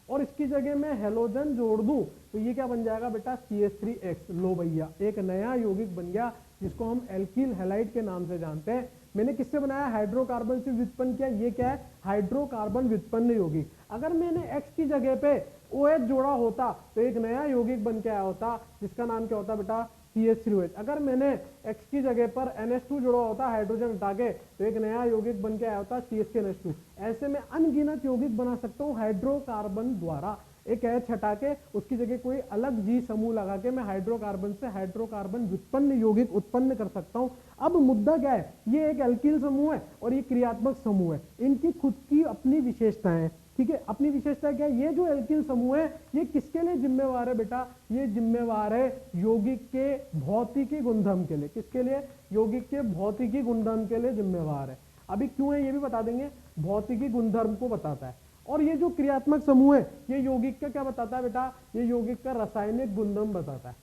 और इसकी जगह में हेलोजन जोड़ दूं तो ये क्या बन जाएगा बेटा, CH3X। लो भैया, एक नया यौगिक बन गया जिसको हम एल्किल हैलाइड के नाम से जानते हैं। मैंने किससे बनाया, हाइड्रोकार्बन से व्युत्पन्न किया। ये क्या है, हाइड्रोकार्बन व्युत्पन्न यौगिक। अगर मैंने X की जगह पे OH जोड़ा होता तो एक नया यौगिक बन के आया होता जिसका नाम क्या होता बेटा, CH3OH। अगर मैंने X की जगह पर NH2 जोड़ा होता, हाइड्रोजन हटा के, तो एक नया यौगिक बन के आया होता CH3NH2। ऐसे में अनगिनत यौगिक बना सकता हूँ हाइड्रोकार्बन द्वारा। एक H हटा के उसकी जगह कोई अलग G समूह लगा के मैं हाइड्रोकार्बन से हाइड्रोकार्बन व्युत्पन्न यौगिक उत्पन्न कर सकता हूँ। अब मुद्दा क्या है, ये एक एल्किल समूह है और ये क्रियात्मक समूह है, इनकी खुद की अपनी विशेषताएं हैं। ठीक है, अपनी विशेषता क्या है, ये जो एल्किल समूह है ये किसके लिए जिम्मेवार है बेटा, ये जिम्मेवार है यौगिक के भौतिकी गुणधर्म के लिए। किसके लिए, यौगिक के भौतिकी गुणधर्म के लिए जिम्मेवार है। अभी क्यों है ये भी बता देंगे, भौतिकी गुणधर्म को बताता है। और ये जो क्रियात्मक समूह है ये यौगिक का क्या बताता है बेटा, ये यौगिक का रासायनिक गुणधर्म बताता है,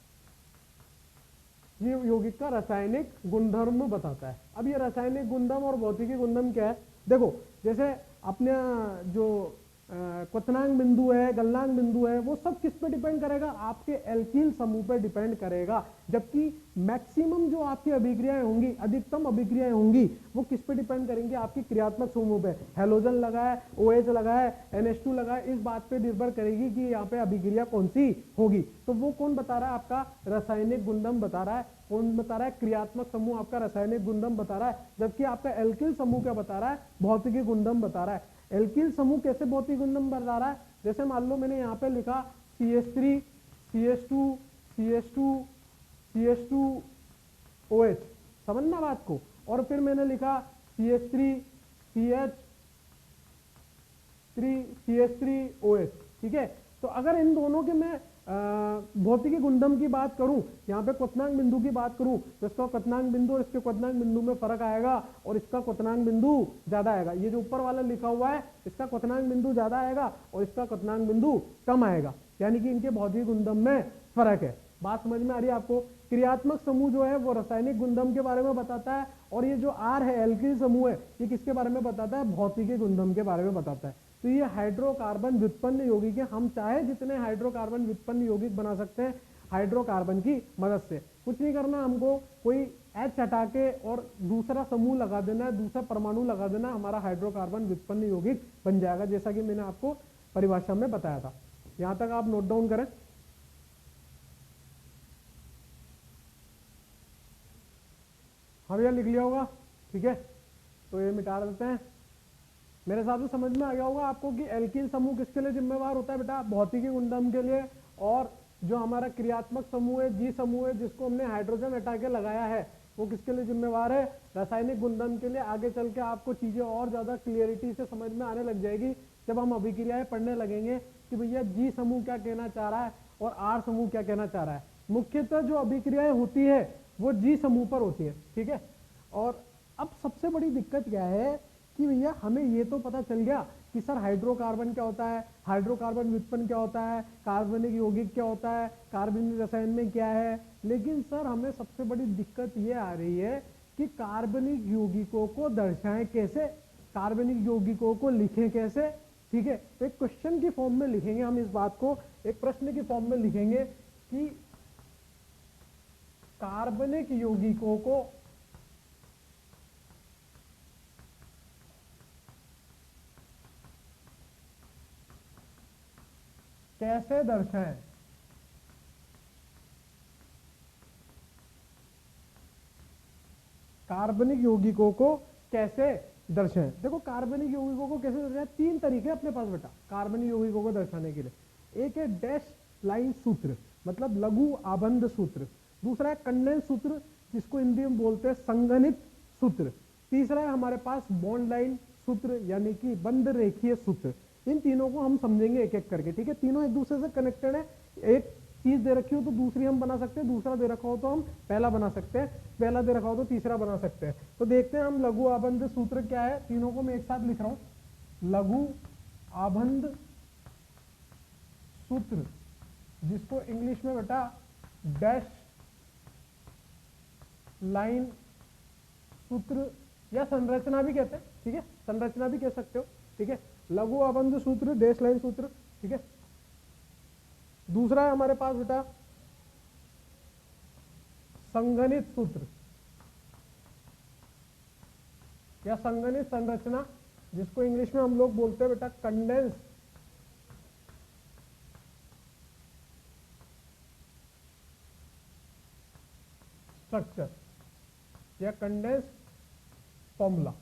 ये यौगिक का रासायनिक गुणधर्म बताता है। अब ये रासायनिक गुणधर्म और भौतिकी गुणधर्म क्या है, देखो जैसे अपने जो क्वथनांक बिंदु है, गलनांक बिंदु है, वो सब किस पे डिपेंड करेगा, आपके एल्कील समूह पे डिपेंड करेगा। जबकि मैक्सिमम जो आपकी अभिक्रियाएं होंगी, अधिकतम अभिक्रियाएं होंगी, वो किस पे डिपेंड करेंगे, आपकी क्रियात्मक समूह पे। हेलोजन लगा है, OH लगा है, NH2 लगा है, इस बात पे निर्भर करेगी कि यहाँ पे अभिक्रिया कौन सी होगी। तो वो कौन बता रहा है, आपका रासायनिक गुणधर्म बता रहा है। कौन बता रहा है, क्रियात्मक समूह आपका रासायनिक गुणधर्म बता रहा है, जबकि आपका एल्किल समूह क्या बता रहा है, भौतिकी गुणधर्म बता रहा है। एल्किल समूह कैसे भौतिक गुणधर्म बता रहा है, जैसे मान लो मैंने यहाँ पे लिखा CH3 CH2 CH2 CH2 OH, समझना बात को, और फिर मैंने लिखा CH3 CH3 OH। ठीक है, तो अगर इन दोनों के मैं भौतिकी गुणधर्म की बात करूं, यहाँ पे क्वथनांक बिंदु की बात करूं, तो इसका क्वथनांक बिंदु और इसके क्वथनांक बिंदु में फर्क आएगा और इसका क्वथनांक बिंदु ज्यादा आएगा। ये जो ऊपर वाला लिखा हुआ है इसका क्वथनांक बिंदु ज्यादा आएगा और इसका क्वथनांक बिंदु कम आएगा, यानी कि इनके भौतिक गुणधर्म में फर्क है। बात समझ में आ रही है आपको। क्रियात्मक समूह जो है वो रासायनिक गुणधर्म के बारे में बताता है, और ये जो R है एल्किल समूह है ये किसके बारे में बताता है, भौतिकी गुणधर्म के बारे में बताता है। तो ये हाइड्रोकार्बन व्युत्पन्न यौगिक है, हम चाहे जितने हाइड्रोकार्बन व्युत्पन्न यौगिक बना सकते हैं हाइड्रोकार्बन की मदद से। कुछ नहीं करना हमको, कोई H हटा के और दूसरा समूह लगा देना है, दूसरा परमाणु लगा देना, हमारा हाइड्रोकार्बन व्युत्पन्न यौगिक बन जाएगा, जैसा कि मैंने आपको परिभाषा में बताया था। यहां तक आप नोट डाउन करें। हाँ भैया लिख लिया होगा, ठीक है, तो ये मिटा देते हैं। मेरे हिसाब से समझ में आ गया होगा आपको कि एल्किल समूह किसके लिए जिम्मेवार होता है बेटा, भौतिकी गुणधर्म के लिए। और जो हमारा क्रियात्मक समूह है, G समूह है, जिसको हमने हाइड्रोजन हटा के लगाया है, वो किसके लिए जिम्मेवार है, रासायनिक गुणधर्म के लिए। आगे चल के आपको चीजें और ज्यादा क्लियरिटी से समझ में आने लग जाएगी जब हम अभिक्रियाएं पढ़ने लगेंगे कि भैया G समूह क्या कहना चाह रहा है और R समूह क्या कहना चाह रहा है। मुख्यतः जो अभिक्रियाएं होती है वो G समूह पर होती है, ठीक है। और अब सबसे बड़ी दिक्कत क्या है कि भैया हमें ये तो पता चल गया कि सर हाइड्रोकार्बन क्या होता है, हाइड्रोकार्बन व्युत्पन्न क्या होता है, कार्बनिक यौगिक क्या होता है, कार्बनिक रसायन में क्या है, लेकिन सर हमें सबसे बड़ी दिक्कत ये आ रही है कि कार्बनिक यौगिकों को दर्शाएं कैसे, कार्बनिक यौगिकों को लिखें कैसे। ठीक है, तो एक क्वेश्चन की फॉर्म में लिखेंगे हम इस बात को, एक प्रश्न की फॉर्म में लिखेंगे कि कार्बनिक यौगिकों को कैसे दर्शाएं। कार्बनिक यौगिकों को कैसे दर्शाएं। देखो कार्बनिक यौगिकों को कैसे दर्शाएं, तीन तरीके अपने पास बेटा कार्बनिक यौगिकों को दर्शाने के लिए। एक है डैश लाइन सूत्र, मतलब लघु आबंध सूत्र। दूसरा है कंडेंस सूत्र, जिसको हिंदी में बोलते हैं संगणित सूत्र। तीसरा है हमारे पास बॉन्ड लाइन सूत्र, यानी कि बंध रेखीय सूत्र। इन तीनों को हम समझेंगे एक एक करके, ठीक है। तीनों एक दूसरे से कनेक्टेड है। एक चीज दे रखी हो तो दूसरी हम बना सकते हैं, दूसरा दे रखा हो तो हम पहला बना सकते हैं, पहला दे रखा हो तो तीसरा बना सकते हैं। तो देखते हैं हम लघु आबंध सूत्र क्या है। तीनों को मैं एक साथ लिख रहा हूं, लघु आबंध सूत्र, जिसको इंग्लिश में बेटा डैश लाइन सूत्र या संरचना भी कहते हैं, ठीक है, संरचना भी कह सकते हो, ठीक है। लघु आबंध सूत्र, डैश लाइन सूत्र, ठीक है। दूसरा है हमारे पास बेटा संगणित सूत्र या संगणित संरचना, जिसको इंग्लिश में हम लोग बोलते हैं बेटा कंडेंस स्ट्रक्चर या कंडेंस फॉर्मूला,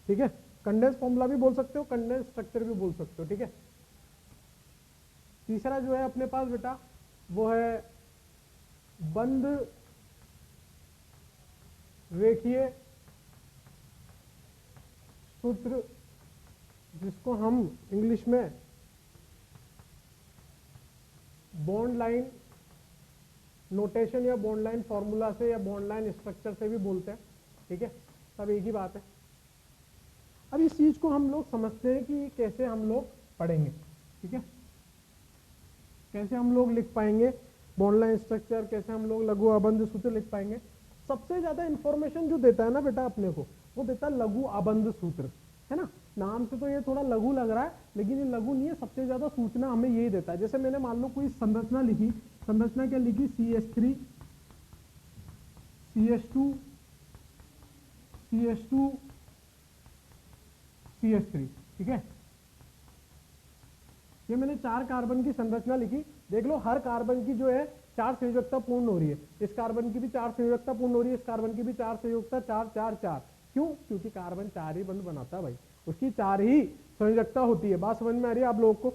ठीक है। कंडेंस फॉर्मूला भी बोल सकते हो, कंडेंस स्ट्रक्चर भी बोल सकते हो, ठीक है। तीसरा जो है अपने पास बेटा वो है बंध रेखीय सूत्र, जिसको हम इंग्लिश में बॉन्ड लाइन नोटेशन या बॉन्ड लाइन फॉर्मूला से या बॉन्ड लाइन स्ट्रक्चर से भी बोलते हैं, ठीक है। सब एक ही बात है। अब इस चीज को हम लोग समझते हैं कि कैसे हम लोग पढ़ेंगे, ठीक है, कैसे हम लोग लिख पाएंगे बॉन्ड लाइन स्ट्रक्चर, कैसे हम लोग लघु आबंध सूत्र लिख पाएंगे। सबसे ज्यादा इंफॉर्मेशन जो देता है ना बेटा अपने को, वो देता है लघु आबंध सूत्र, है ना। नाम से तो ये थोड़ा लघु लग रहा है, लेकिन ये लघु नहीं है, सबसे ज्यादा सूचना हमें यही देता है। जैसे मैंने मान लो कोई संरचना लिखी, संरचना क्या लिखी, CH3 CH2 CH2 CH3, ठीक है। ये मैंने 4 कार्बन की संरचना लिखी। देख लो हर कार्बन की जो है 4 संयोजकता पूर्ण हो रही है, इस कार्बन की भी 4 संयोजकता पूर्ण हो रही है, इस कार्बन की भी 4 संयोजकता, 4 4 4। क्यों? क्योंकि कार्बन 4 ही बंध बनाता है भाई, उसकी 4 ही संयोजकता होती है। बात समझ में आ रही है आप लोगों को।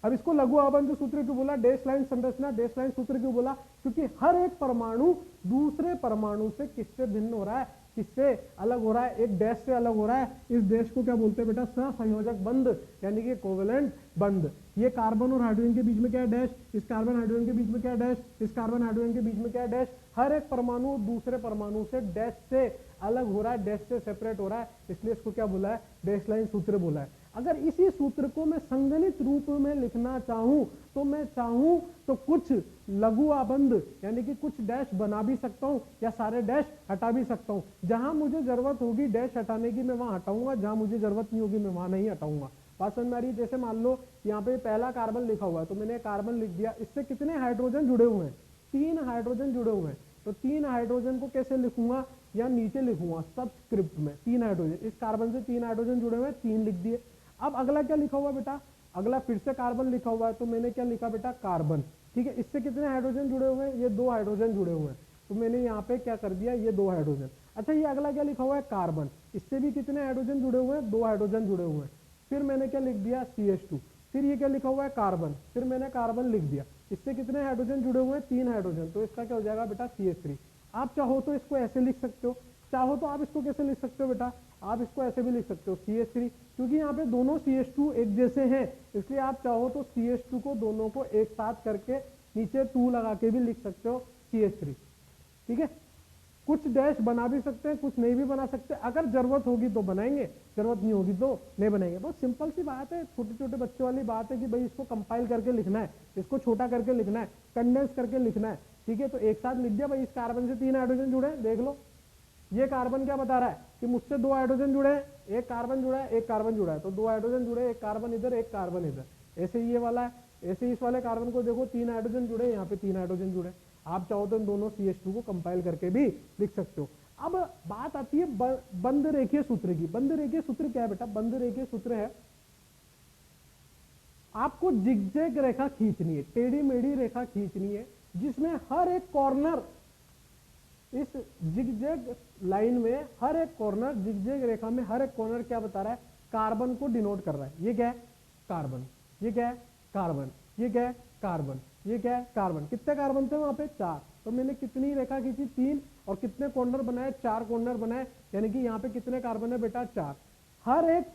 अब इसको लघु आबंध सूत्र क्यों बोला, डैश लाइन संरचना, डैश लाइन सूत्र क्यों बोला, क्योंकि हर एक परमाणु दूसरे परमाणु से किससे भिन्न हो रहा है, किससे अलग हो रहा है, एक डैश से अलग हो रहा है। इस डैश को क्या बोलते हैं बेटा, सहसंयोजक बंध, यानी कि कोवेलेंट बंध। ये कार्बन और हाइड्रोजन के बीच में क्या है, डैश, इस कार्बन हाइड्रोजन के बीच में क्या है, डैश, इस कार्बन हाइड्रोजन के बीच में क्या है, डैश। हर एक परमाणु दूसरे परमाणु से डैश से अलग हो रहा है, डैश से सेपरेट हो रहा है, इसलिए इसको क्या बोला है, डैश लाइन सूत्र बोला है। अगर इसी सूत्र को मैं संगणित रूप में लिखना चाहूं तो मैं चाहूं तो कुछ लघु आबंध यानी कि कुछ डैश बना भी सकता हूं या सारे डैश हटा भी सकता हूं। जहां मुझे जरूरत होगी डैश हटाने की मैं वहां हटाऊंगा, जहां मुझे जरूरत नहीं होगी मैं वहां नहीं हटाऊंगा। बात समझ में आ रही है। जैसे मान लो यहाँ पे पहला कार्बन लिखा हुआ है तो मैंने कार्बन लिख दिया, इससे कितने हाइड्रोजन जुड़े हुए हैं, 3 हाइड्रोजन जुड़े हुए हैं। तो 3 हाइड्रोजन को कैसे लिखूंगा, या नीचे लिखूंगा सबस्क्रिप्ट में 3 हाइड्रोजन, इस कार्बन से 3 हाइड्रोजन जुड़े हुए हैं, 3 लिख दिए। अब अगला क्या लिखा हुआ बेटा, अगला फिर से कार्बन लिखा हुआ है तो मैंने क्या लिखा बेटा, कार्बन, ठीक है। इससे कितने हाइड्रोजन जुड़े हुए हैं, ये 2 हाइड्रोजन जुड़े हुए हैं, तो मैंने यहाँ पे क्या कर दिया, ये 2 हाइड्रोजन। अच्छा ये अगला क्या लिखा हुआ है, कार्बन, इससे भी कितने हाइड्रोजन जुड़े हुए हैं, 2 हाइड्रोजन जुड़े हुए हैं। फिर मैंने क्या लिख दिया, CH2। फिर ये क्या लिखा हुआ है, कार्बन, फिर मैंने कार्बन लिख दिया, इससे कितने हाइड्रोजन जुड़े हुए हैं, 3 हाइड्रोजन, तो इसका क्या हो जाएगा बेटा, CH3। आप चाहो तो इसको ऐसे लिख सकते हो, चाहो तो आप इसको कैसे लिख सकते हो बेटा, आप इसको ऐसे भी लिख सकते हो CH3, क्योंकि यहाँ पे दोनों CH2 एक जैसे हैं, इसलिए आप चाहो तो CH2 को दोनों को एक साथ करके नीचे 2 लगा के भी लिख सकते हो CH3, ठीक है। कुछ डैश बना भी सकते हैं, कुछ नहीं भी बना सकते, अगर जरूरत होगी तो बनाएंगे, जरूरत नहीं होगी तो नहीं बनाएंगे। बहुत सिंपल सी बात है, छोटे छोटे बच्चों वाली बात है कि भाई इसको कंपाइल करके लिखना है, इसको छोटा करके लिखना है, कंडेंस करके लिखना है, ठीक है। तो एक साथ लिख दिया भाई, इस कार्बन से 3 हाइड्रोजन जुड़े हैं, देख लो ये कार्बन क्या बता रहा है कि मुझसे 2 हाइड्रोजन जुड़े हैं, एक कार्बन जुड़ा है, एक कार्बन जुड़ा है, तो 2 हाइड्रोजन जुड़े, एक कार्बन इधर, एक कार्बन इधर। ऐसे ही ये वाला है, ऐसे इस वाले कार्बन को देखो 3 हाइड्रोजन जुड़े, यहाँ पे 3 हाइड्रोजन जुड़े। आप चाहो तो इन दोनों CH2 को कंपाइल करके भी लिख सकते हो। अब बात आती है बंध रेखीय सूत्र की। बंध रेखीय सूत्र क्या है बेटा, बंध रेखीय सूत्र है आपको जिगजैग रेखा खींचनी है, टेढ़ी मेढ़ी रेखा खींचनी है, जिसमें हर एक कॉर्नर इस जिगजैग लाइन में हर एक कॉर्नर, जिगजैग रेखा में हर एक कॉर्नर क्या बता रहा है, कार्बन को डिनोट कर रहा है। ये क्या है, कार्बन, ये क्या है, कार्बन, ये क्या है, कार्बन, ये क्या है, कार्बन। कितने कार्बन थे वहां पे, 4। तो मैंने कितनी रेखा खींची, 3, और कितने कॉर्नर बनाए, 4 कॉर्नर बनाए, यानी कि यहाँ पे कितने कार्बन है बेटा, 4। हर एक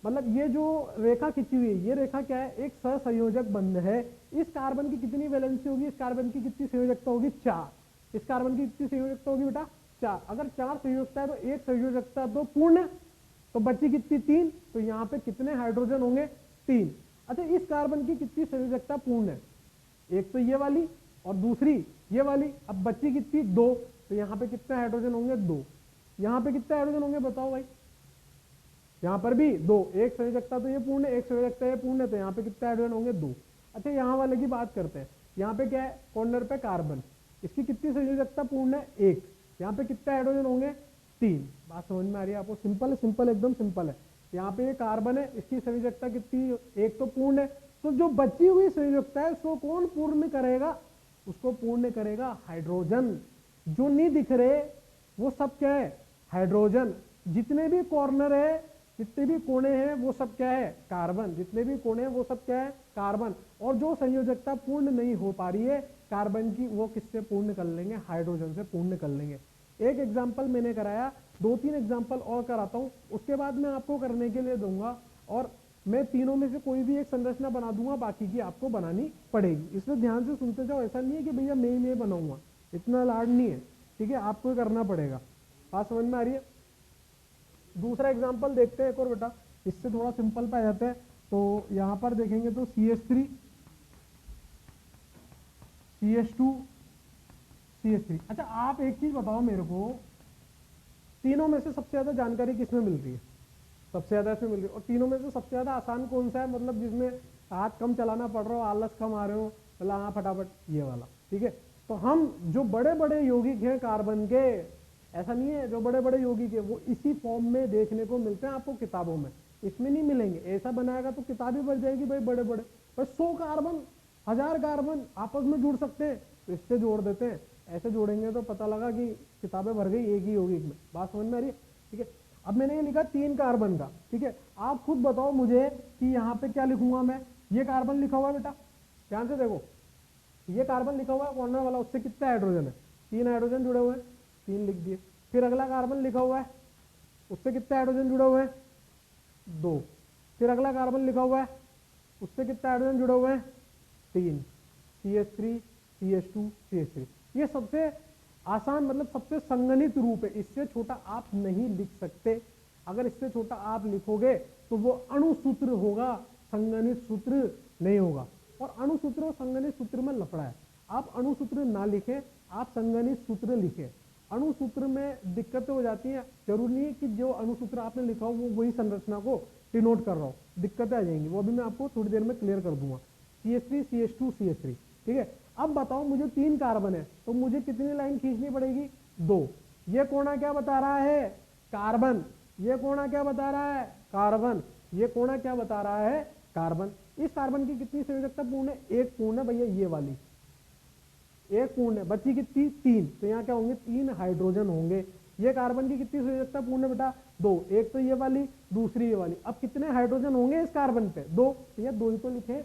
मतलब ये जो रेखा खींची हुई है, ये रेखा क्या है, एक सहसंयोजक बंध है। इस कार्बन की कितनी वैलेंसी होगी, इस कार्बन की कितनी संयोजकता होगी, 4। इस कार्बन की कितनी संयोजकता होगी बेटा, 4। अगर 4 संयोजकता है तो एक संयोजकता तो पूर्ण, तो बची कितनी, 3। तो यहाँ पे कितने हाइड्रोजन होंगे, 3। अच्छा, इस कार्बन की कितनी संयोजकता पूर्ण है, एक तो ये वाली और दूसरी ये वाली। अब बची कितनी, 2। तो यहाँ पे कितने हाइड्रोजन होंगे, 2। यहाँ पे कितने हाइड्रोजन होंगे बताओ भाई, यहाँ पर भी 2। एक संयोजकता तो ये पूर्ण है, एक संयोजकता ये पूर्ण है, तो यहाँ पे कितने हाइड्रोजन होंगे, 2। अच्छा, यहाँ वाले की बात करते हैं। यहाँ पे क्या है, कॉर्नर पे कार्बन, इसकी कितनी संयोजकता पूर्ण है, 1। यहाँ पे कितने हाइड्रोजन होंगे, 3। बात समझ में आ रही है आपको, सिंपल है, सिंपल, एकदम सिंपल है। यहाँ पे ये कार्बन है, इसकी संयोजकता कितनी, 1 तो पूर्ण है। तो जो बची हुई संयोजकता है उसको कौन पूर्ण करेगा, उसको पूर्ण करेगा हाइड्रोजन। जो नहीं दिख रहे वो सब क्या है, हाइड्रोजन। जितने भी कॉर्नर है, जितने भी कोने हैं, वो सब क्या है, कार्बन। जितने भी कोने हैं वो सब क्या है, कार्बन। और जो संयोजकता पूर्ण नहीं हो पा रही है कार्बन की, वो किससे पूर्ण कर लेंगे, हाइड्रोजन से पूर्ण कर लेंगे। एक एग्जाम्पल मैंने कराया, 2-3 एग्जाम्पल और कराता हूं, उसके बाद मैं आपको करने के लिए दूंगा, और मैं तीनों में से कोई भी एक संरचना बना दूंगा, बाकी की आपको बनानी पड़ेगी। इसमें ध्यान से सुनते जाओ, ऐसा नहीं है कि भैया मैं बनाऊंगा, इतना लाड नहीं है, ठीक है, आपको करना पड़ेगा। बात समझ में आ रही है। दूसरा एग्जाम्पल देखते हैं एक और बेटा, इससे थोड़ा सिंपल पे आ जाता है। तो यहां पर देखेंगे तो CH3, CH2, CH3। अच्छा, आप एक चीज बताओ मेरे को, तीनों में से सबसे ज्यादा जानकारी किसमें मिल रही है, सबसे ज्यादा इसमें मिल रही है। और तीनों में से सबसे ज्यादा आसान कौन सा है, मतलब जिसमें हाथ कम चलाना पड़ रहा हो, आलस कम आ रहे हो, मतलब हाँ फटाफट, ये वाला, ठीक है। तो हम जो बड़े बड़े यौगिक हैं कार्बन के, ऐसा नहीं है, जो बड़े बड़े यौगिक है वो इसी फॉर्म में देखने को मिलते हैं आपको किताबों में, इसमें नहीं मिलेंगे। ऐसा बनाएगा तो किताब ही भर जाएगी भाई, बड़े बड़े, बस 100 कार्बन 1000 कार्बन आपस में जुड़ सकते हैं, तो इससे जोड़ देते हैं। ऐसे जोड़ेंगे तो पता लगा कि किताबें भर गई एक ही यौगिक में। बात समझ में आ रही है, ठीक है। अब मैंने ये लिखा 3 कार्बन का, ठीक है। आप खुद बताओ मुझे कि यहाँ पे क्या लिखूंगा मैं। ये कार्बन लिखा हुआ है बेटा, ध्यान से देखो, ये कार्बन लिखा हुआ है कॉर्नर वाला, उससे कितने हाइड्रोजन है, 3 हाइड्रोजन जुड़े हुए हैं, 3 लिख दिए। फिर अगला कार्बन लिखा हुआ है, उससे कितने हाइड्रोजन जुड़े हुए हैं, 2। फिर अगला कार्बन लिखा हुआ है, उससे कितने हाइड्रोजन जुड़े हुए हैं, 3। CH3, CH2, CH3। ये सबसे आसान, मतलब सबसे संगणित रूप है, इससे छोटा आप नहीं लिख सकते। अगर इससे छोटा आप लिखोगे तो वो अणुसूत्र होगा, संगणित सूत्र नहीं होगा। और अणुसूत्र और संगणित सूत्र में लफड़ा है, आप अणुसूत्र ना लिखें, आप संगणित सूत्र लिखें। अणुसूत्र में दिक्कतें हो जाती हैं, जरूरी नहीं है कि जो अणुसूत्र आपने लिखा हो वो वही संरचना को डिनोट कर रहा हो, दिक्कतें आ जाएंगी, वो अभी मैं आपको थोड़ी देर में क्लियर कर दूंगा। CH3, CH2, CH3, ठीक है। अब बताओ मुझे 3 कार्बन है, तो मुझे कितनी लाइन खींचनी पड़ेगी, 2। ये कोना क्या बता रहा है, कार्बन। ये कोना क्या बता रहा है, कार्बन। ये कोना क्या बता रहा है, कार्बन। इस कार्बन की कितनी संयोजकता पूर्ण है, 1 पूर्ण है भैया, ये वाली 1 पूर्ण है, बची कितनी, 3। तो यहाँ क्या होंगे, 3 हाइड्रोजन होंगे। ये कार्बन की कितनी संयोजकता पूर्ण है बेटा, 2। एक तो ये वाली, दूसरी ये वाली। अब कितने हाइड्रोजन होंगे इस कार्बन पे, 2। भैया 2 ही तो लिखे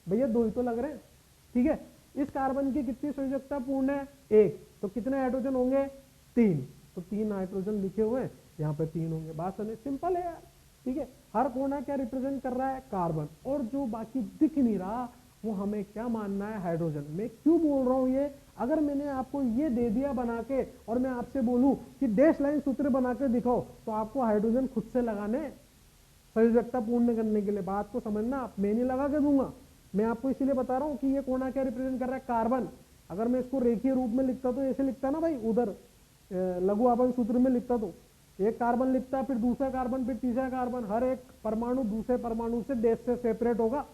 भैया, 2 ही तो लग रहे हैं, ठीक है। इस कार्बन की कितनी संयोजकता पूर्ण है, 1। तो कितने हाइड्रोजन होंगे, 3। तो 3 हाइड्रोजन लिखे हुए हैं, यहाँ पे 3 होंगे। बात समझ, सिंपल है यार, ठीक है। हर कोना क्या रिप्रेजेंट कर रहा है, कार्बन। और जो बाकी दिख नहीं रहा वो हमें क्या मानना है, हाइड्रोजन। मैं क्यों बोल रहा हूं ये, अगर मैंने आपको ये दे दिया बना के और मैं आपसे बोलूं कि डैश लाइन सूत्र बना के दिखाओ, तो आपको हाइड्रोजन खुद से लगाने, संयोजकता पूर्ण करने के लिए। बात को समझना, आप, मैं नहीं लगा के दूंगा, मैं आपको इसीलिए बता रहा हूँ कि ये कोना क्या रिप्रेजेंट कर रहा है, कार्बन। अगर मैं इसको रेखीय रूप में लिखता तो ऐसे लिखता ना भाई, उधर लघु आपन सूत्र में लिखता तो एक कार्बन लिखता, फिर दूसरा कार्बन, फिर तीसरा कार्बन, हर एक परमाणु दूसरे परमाणु से डैश से सेपरेट होगा।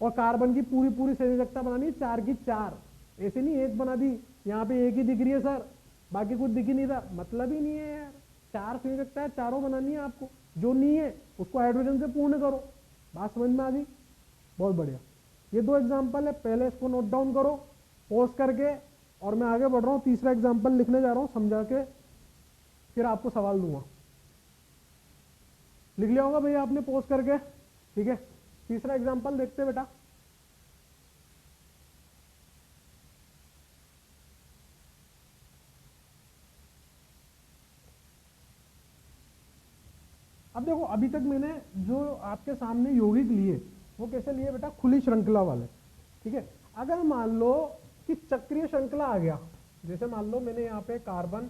और कार्बन की पूरी पूरी संयोजकता बनानी 4 की 4, ऐसे नहीं एक बना दी, यहाँ पे एक ही दिख रही है सर, बाकी कुछ दिख ही नहीं रहा, मतलब ही नहीं है यार। 4 संयोजकता है, चारों बनानी है आपको, जो नहीं है उसको हाइड्रोजन से पूर्ण करो। बात समझ में आ गई, बहुत बढ़िया। ये 2 एग्जाम्पल है, पहले इसको नोट डाउन करो पॉज करके, और मैं आगे बढ़ रहा हूँ, तीसरा एग्जाम्पल लिखने जा रहा हूँ, समझा के फिर आपको सवाल दूंगा। लिख लिया होगा भैया आपने पोस्ट करके, ठीक है। तीसरा एग्जाम्पल देखते हैं बेटा। अब देखो, अभी तक मैंने जो आपके सामने यौगिक लिए वो कैसे लिए बेटा, खुली श्रृंखला वाले, ठीक है। अगर मान लो कि चक्रीय श्रृंखला आ गया, जैसे मान लो मैंने यहाँ पे कार्बन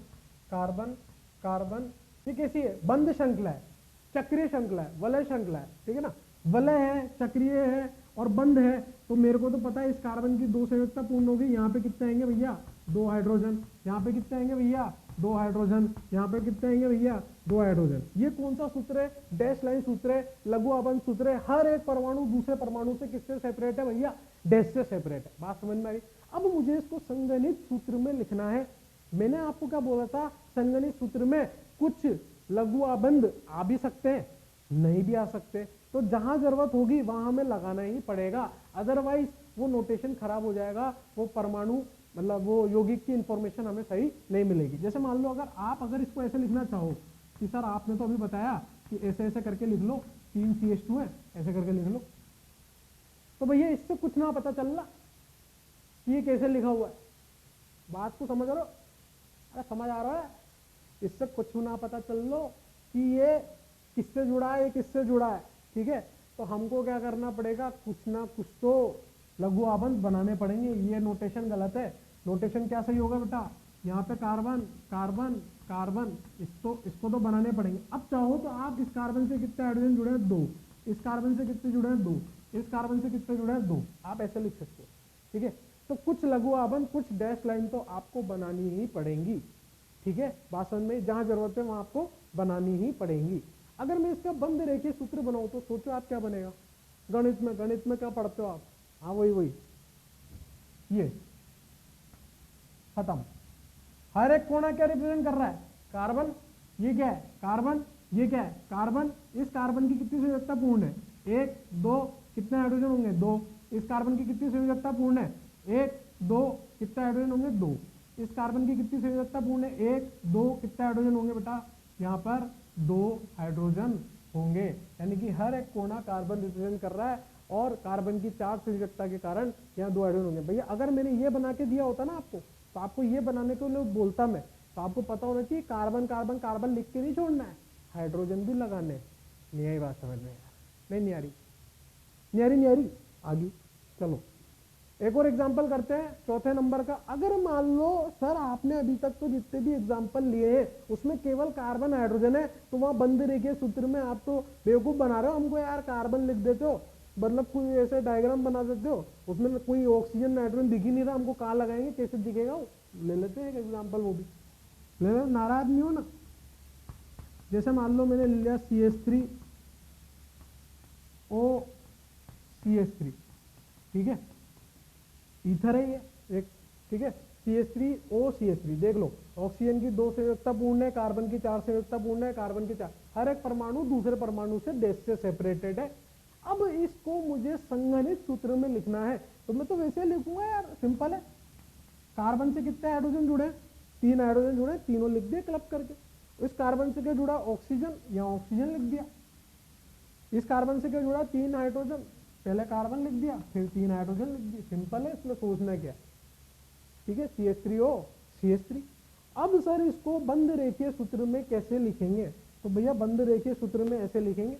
कार्बन कार्बन, ये कैसी है, बंद श्रृंखला है, चक्रीय श्रृंखला है, वलय श्रृंखला है, ठीक है ना। वलय है, चक्रीय है और बंद है, तो मेरे को तो पता है इस कार्बन की 2 संयोजकता पूर्ण होगी। यहाँ पे कितने आएंगे भैया, 2 हाइड्रोजन, यहाँ पे कितने आएंगे भैया, 2 हाइड्रोजन, यहाँ पे कितने आएंगे भैया, 2 हाइड्रोजन। ये कौन सा सूत्र है, डैश लाइन सूत्र है, लघु आबंध सूत्र है। हर एक परमाणु दूसरे परमाणु से किससे सेपरेट है भैया, डैश से सेपरेट है। बात समझ में आ गई। अब मुझे इसको संगणित सूत्र में लिखना है। मैंने आपको क्या बोला था, संगणित सूत्र में कुछ लघु आबंध आ भी सकते हैं, नहीं भी आ सकते, तो जहां जरूरत होगी वहां हमें लगाना ही पड़ेगा, अदरवाइज वो नोटेशन खराब हो जाएगा, वो परमाणु मतलब वो यौगिक की इंफॉर्मेशन हमें सही नहीं मिलेगी। जैसे मान लो अगर इसको ऐसे लिखना चाहो कि सर आपने तो अभी बताया कि ऐसे ऐसे करके लिख लो, 3CH2 है, ऐसे करके लिख लो, तो भैया इससे कुछ ना पता चल रहा कि ये कैसे लिखा हुआ है। बात को समझ रहे हो, अरे समझ आ रहा है, इससे कुछ ना पता चल लो कि ये किससे जुड़ा है, ये किससे जुड़ा है, ठीक है। तो हमको क्या करना पड़ेगा, कुछ ना कुछ तो लघु आबंध बनाने पड़ेंगे। ये नोटेशन गलत है, नोटेशन क्या सही होगा बेटा, यहाँ पे कार्बन कार्बन कार्बन, इसको तो बनाने पड़ेंगे। अब चाहो तो आप इस कार्बन से कितने हाइड्रोजन जुड़े हैं, 2, इस कार्बन से कितने जुड़े हैं, 2, इस कार्बन से कितने जुड़े हैं, 2, आप ऐसे लिख सकते हो, ठीक है। तो कुछ लघु आबंध, कुछ डैश लाइन तो आपको बनानी ही पड़ेंगी, ठीक है। बात समझ में, जहां जरूरत है वहां आपको बनानी ही पड़ेंगी। अगर मैं इसका बंद रेखीय सूत्र बनाऊं तो सोचो आप क्या बनेगा, गणित में क्या पढ़ते हो आप, हाँ वही ये खत्म। हर एक कोना क्या रिप्रेजेंट कर रहा है, कार्बन, ये क्या है कार्बन, ये क्या है कार्बन। इस कार्बन की कितनी संयोजकता पूर्ण है, 1 2, कितने हाइड्रोजन होंगे, 2। इस कार्बन की कितनी संयोजकता पूर्ण है, 1 2, कितने हाइड्रोजन होंगे, 2। इस कार्बन की कितनी संयोजकता पूर्ण है, 1 2, कितने हाइड्रोजन होंगे बेटा, यहाँ पर 2 हाइड्रोजन होंगे। यानी कि हर एक कोना कार्बन रिप्रेजेंट कर रहा है और कार्बन की 4 संयोजकता के कारण यहाँ 2 हाइड्रोजन होंगे। भैया अगर मैंने ये बना के दिया होता ना आपको, तो आपको ये बनाने को लिए बोलता मैं, तो आपको पता होना चाहिए कार्बन कार्बन कार्बन लिख के नहीं छोड़ना है, हाइड्रोजन भी लगाने। नहीं आई बात समझ में यार, नहीं आ रही आगे चलो एक और एग्जाम्पल करते हैं, चौथे नंबर का। अगर मान लो सर आपने अभी तक तो जितने भी एग्जाम्पल लिए हैं उसमें केवल कार्बन हाइड्रोजन है, तो वहां बंद रेखीय सूत्र में आप तो बेवकूफ बना रहे हो हमको यार, कार्बन लिख देते हो, मतलब कोई ऐसे डायग्राम बना देते हो, उसमें कोई ऑक्सीजन नाइट्रोजन दिख ही नहीं रहा, हमको कहाँ लगाएंगे, कैसे दिखेगा वो। ले लेते हैं एक एग्जाम्पल, वो भी ले लो, नाराज नहीं हो ना। जैसे मान लो मैंने लिया CH3O ठीक है, ईथर है ये एक, ठीक है, CH3O देख लो, ऑक्सीजन की 2 संयोजकता पूर्ण है, कार्बन की 4 संयोजकता पूर्ण है, कार्बन की 4, हर एक परमाणु दूसरे परमाणु से डैश से सेपरेटेड है। अब इसको मुझे संगणित सूत्र में लिखना है, तो मैं तो वैसे लिखूंगा यार, सिंपल है। कार्बन से कितने हाइड्रोजन जुड़े, 3 हाइड्रोजन जुड़े, तीनों लिख दिए क्लब करके। इस कार्बन से क्या जुड़ा, ऑक्सीजन, यहाँ ऑक्सीजन लिख दिया। इस कार्बन से क्या जुड़ा, 3 हाइड्रोजन, पहले कार्बन लिख दिया फिर 3 हाइड्रोजन लिख दिया, सिंपल है, इसमें सोचना क्या, ठीक है। CH3O अब सर इसको बंद रेखीय सूत्र में कैसे लिखेंगे, तो भैया बंद रेखीय सूत्र में ऐसे लिखेंगे,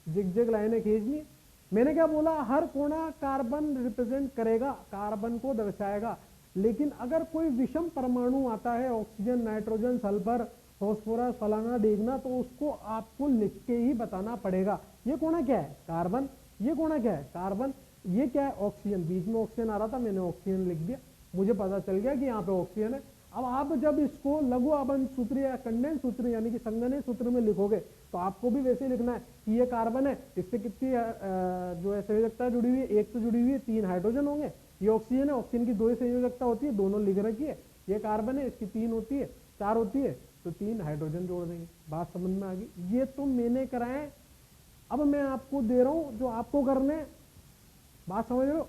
जिग लाइनें खींचनी। मैंने क्या बोला, हर कोना कार्बन रिप्रेजेंट करेगा, कार्बन को दर्शाएगा, लेकिन अगर कोई विषम परमाणु आता है, ऑक्सीजन नाइट्रोजन सल्फर फॉस्फोरस फलाना देखना, तो उसको आपको लिख के ही बताना पड़ेगा। ये कोना क्या है, कार्बन, ये कोना क्या है, कार्बन, ये क्या है, ऑक्सीजन, बीच में ऑक्सीजन आ रहा था, मैंने ऑक्सीजन लिख दिया, मुझे पता चल गया कि यहाँ पे ऑक्सीजन है। अब आप जब इसको लघु आबंध सूत्र या कंडेंस सूत्र यानी कि संगणित सूत्र में लिखोगे, तो आपको भी वैसे लिखना है कि ये कार्बन है, इससे कितनी जो है संयोजकता जुड़ी हुई है, 1 तो जुड़ी हुई है, 3 हाइड्रोजन होंगे। ये ऑक्सीजन है, ऑक्सीजन की 2 संयोजकता होती है, दोनों लिख रखी है। ये कार्बन है, इसकी 3 होती है, 4 होती है, तो 3 हाइड्रोजन जोड़ देंगे। बात समझ में आ गई। ये तो मैंने कराए, अब मैं आपको दे रहा हूं जो आपको करने, बात समझ रहे हो,